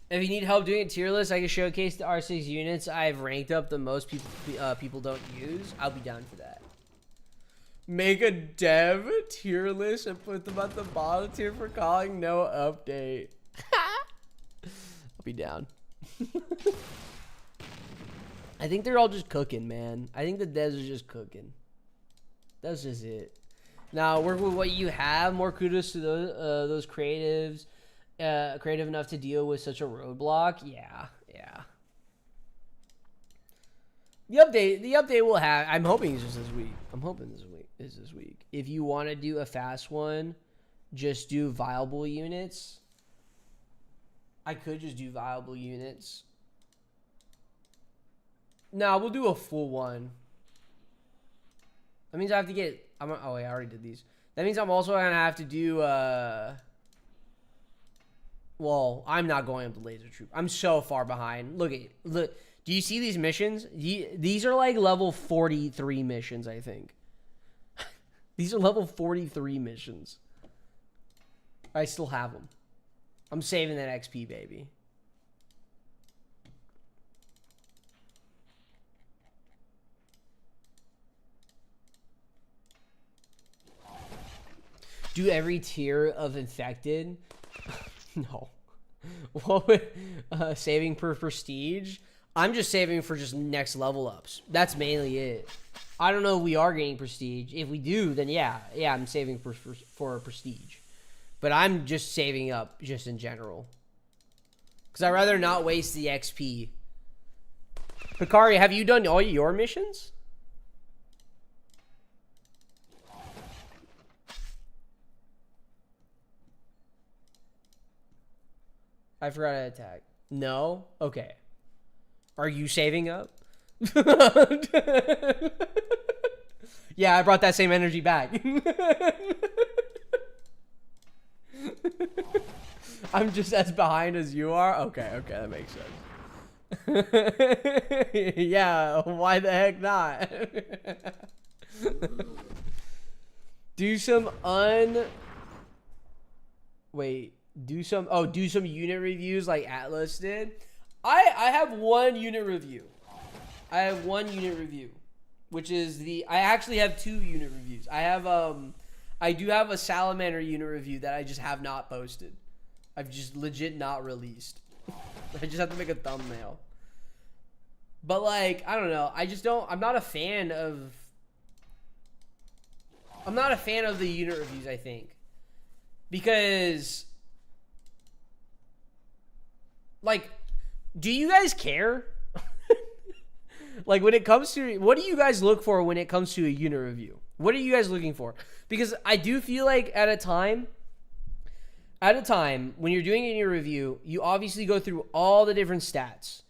If you need help doing a tier list, I can showcase the R6 units I've ranked up the most people don't use. I'll be down for that. Make a dev tier list and put them at the bottom tier for calling no update. I'll be down. I think they're all just cooking, man. I think the devs are just cooking. That's just it. Now, work with what you have. More kudos to those creatives. Creative enough to deal with such a roadblock. Yeah. The update will have. I'm hoping it's just this week. I'm hoping this week. If you want to do a fast one, just do viable units. I could just do viable units. No, we'll do a full one. That means I have to get. Oh wait, I already did these. That means I'm also gonna have to do. Well, I'm not going up the laser troop. I'm so far behind. Look. Do you see these missions? These are like level 43 missions, I think. These are level 43 missions. I still have them. I'm saving that XP, baby. Do every tier of infected? No. What would saving per prestige? I'm just saving for just next level ups. That's mainly it. I don't know if we are getting prestige. If we do, then yeah, I'm saving for prestige. But I'm just saving up just in general. Because I'd rather not waste the XP. Hikari, have you done all your missions? I forgot to attack. No? Okay. Are you saving up? Yeah, I brought that same energy back. I'm just as behind as you are? Okay, that makes sense. Yeah, why the heck not? Do some unit reviews like Atlas did. I have one unit review. Which is I actually have 2 unit reviews. I do have a Salamander unit review that I just have not posted. I've just legit not released. I just have to make a thumbnail. But like, I don't know. I'm not a fan of the unit reviews, I think. Because like, do you guys care? Like, when it comes to, what do you guys look for when it comes to a unit review? What are you guys looking for? Because I do feel like at a time, when you're doing a unit review, you obviously go through all the different stats.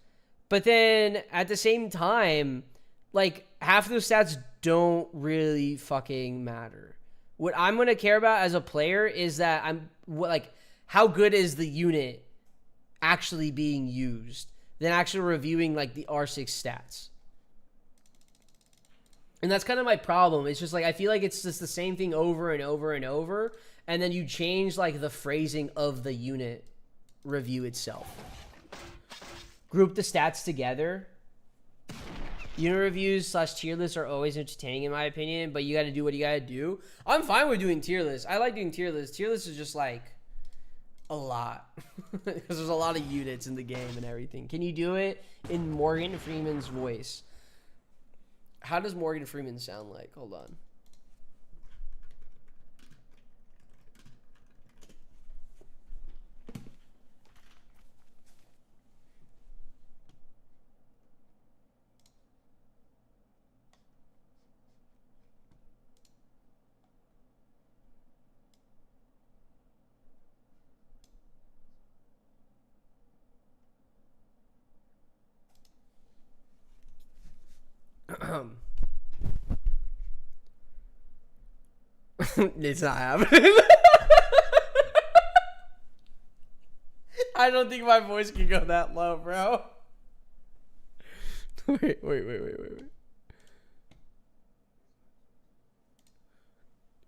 But then at the same time, like, half of those stats don't really fucking matter. What I'm going to care about as a player is that how good is the unit actually being used than actually reviewing like the R6 stats. And that's kind of my problem. It's just like, I feel like it's just the same thing over and over and over. And then you change like the phrasing of the unit review itself. Group the stats together. Unit reviews / tier lists are always entertaining in my opinion, but you got to do what you got to do. I'm fine with doing tier lists. I like doing tier lists. Tier lists is just like a lot. Because there's a lot of units in the game and everything. Can you do it in Morgan Freeman's voice? How does Morgan Freeman sound like? Hold on. It's not happening. I don't think my voice can go that low, bro. Wait.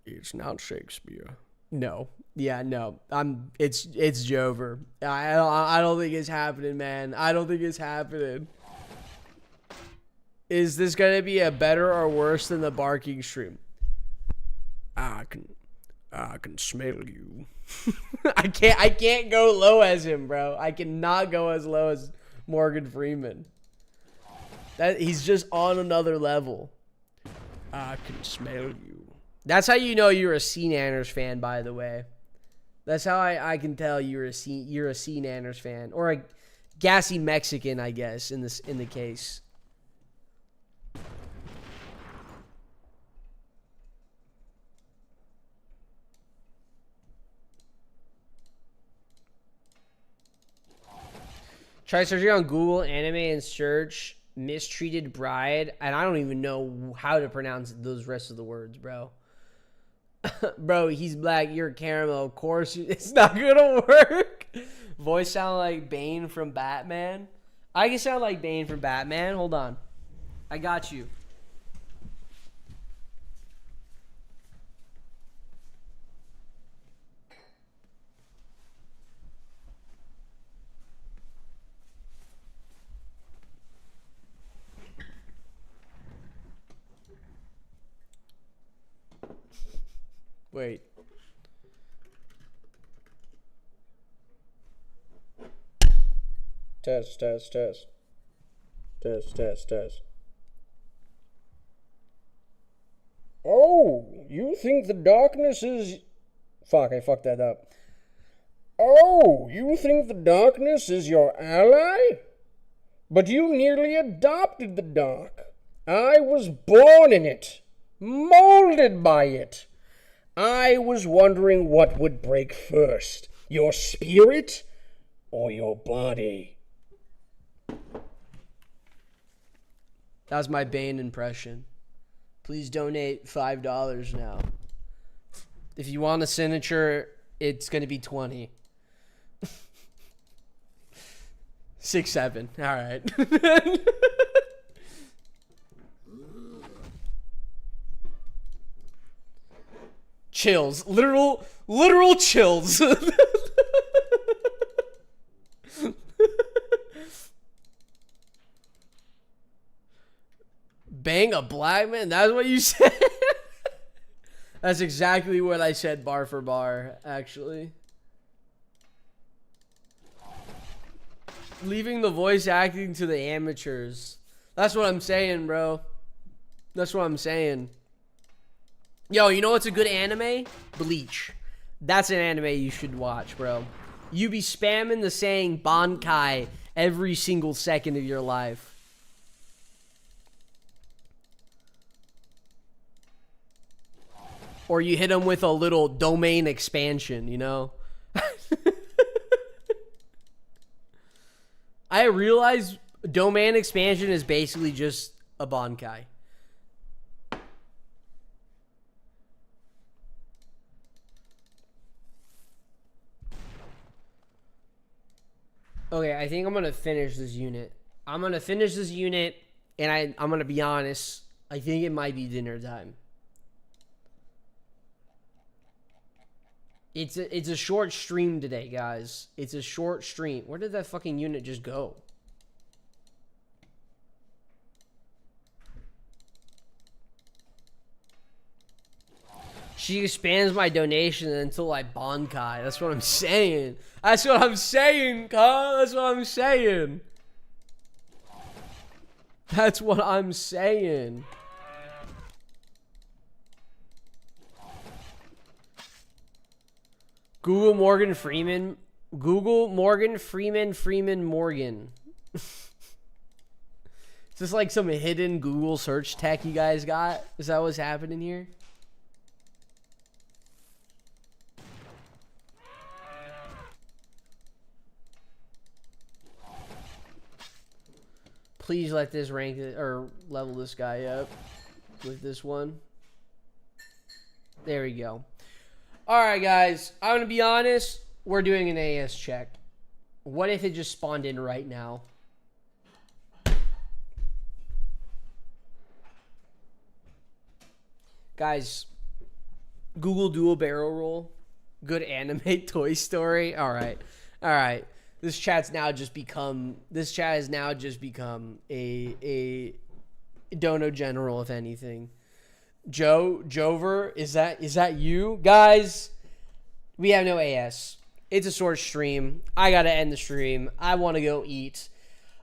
It's not Shakespeare. No. Yeah, no. It's Jover. I don't think it's happening, man. I don't think it's happening. Is this gonna be a better or worse than the barking stream? I can smell you. I can't go low as him, bro. I cannot go as low as Morgan Freeman. He's just on another level. I can smell you. That's how you know you're a C-Nanners fan, by the way. That's how I can tell you're a C-Nanners fan, or a gassy Mexican, I guess, in the case. Try searching on Google anime and search mistreated bride, and I don't even know how to pronounce those rest of the words, bro. Bro, he's black, you're caramel. Of course, it's not gonna work. Voice sound like Bane from Batman. I can sound like Bane from Batman. Hold on. I got you. Wait. Test. Oh, you think the darkness is... Fuck, I fucked that up. Oh, you think the darkness is your ally? But you nearly adopted the dark. I was born in it, molded by it. I was wondering what would break first, your spirit or your body. That was my Bane impression. Please donate $5 now. If you want a signature, it's going to be 20. 6, 7. All right. Chills. Literal chills. Bang a black man? That's what you said? That's exactly what I said bar for bar, actually. Leaving the voice acting to the amateurs. That's what I'm saying, bro. That's what I'm saying. Yo, you know what's a good anime? Bleach. That's an anime you should watch, bro. You be spamming the saying Bankai every single second of your life. Or you hit them with a little domain expansion, you know? I realize domain expansion is basically just a Bankai. Okay, I think I'm going to finish this unit. I'm going to finish this unit, and I'm going to be honest. I think it might be dinner time. It's a short stream today, guys. It's a short stream. Where did that fucking unit just go? She expands my donation until I Bankai. That's what I'm saying. That's what I'm saying, cuz. That's what I'm saying. That's what I'm saying. Google Morgan Freeman. Google Morgan Freeman Morgan. Is this like some hidden Google search tech you guys got? Is that what's happening here? Please let this rank or level this guy up with this one. There we go. All right, guys. I'm going to be honest. We're doing an AS check. What if it just spawned in right now? Guys, Google dual barrel roll. Good anime Toy Story. All right. All right. This chat has now just become a dono general, if anything. Jover, is that you? Guys, we have no AS. It's a short stream. I gotta end the stream. I want to go eat.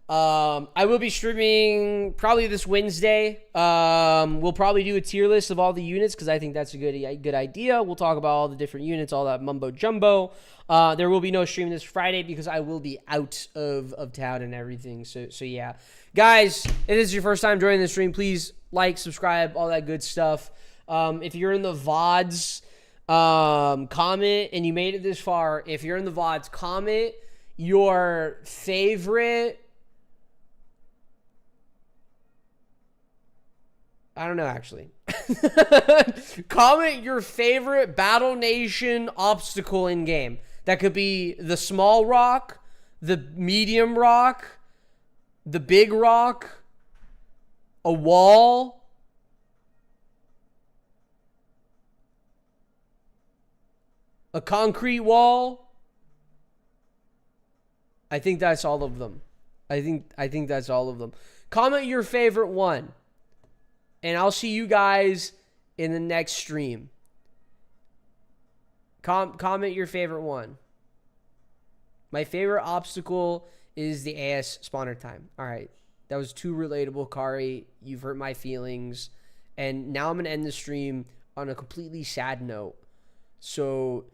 I will be streaming probably this Wednesday. We'll probably do a tier list of all the units because I think that's a good idea. We'll talk about all the different units, all that mumbo jumbo. There will be no stream this Friday because I will be out of town and everything. So yeah, guys, if this is your first time joining the stream, please like, subscribe, all that good stuff. If you're in the VODs, comment, and you made it this far. If you're in the VODs, comment your favorite. I don't know, actually. Comment your favorite Battle Nation obstacle in game. That could be the small rock, the medium rock, the big rock, a wall, a concrete wall. I think that's all of them. I think that's all of them. Comment your favorite one. And I'll see you guys in the next stream. Comment your favorite one. My favorite obstacle is the AS spawner time. All right. That was too relatable, Kari. You've hurt my feelings. And now I'm going to end the stream on a completely sad note. So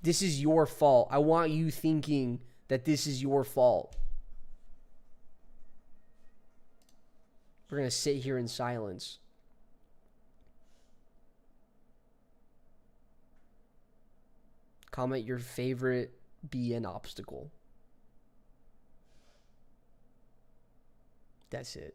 this is your fault. I want you thinking that this is your fault. We're going to sit here in silence. Comment your favorite BN obstacle. That's it.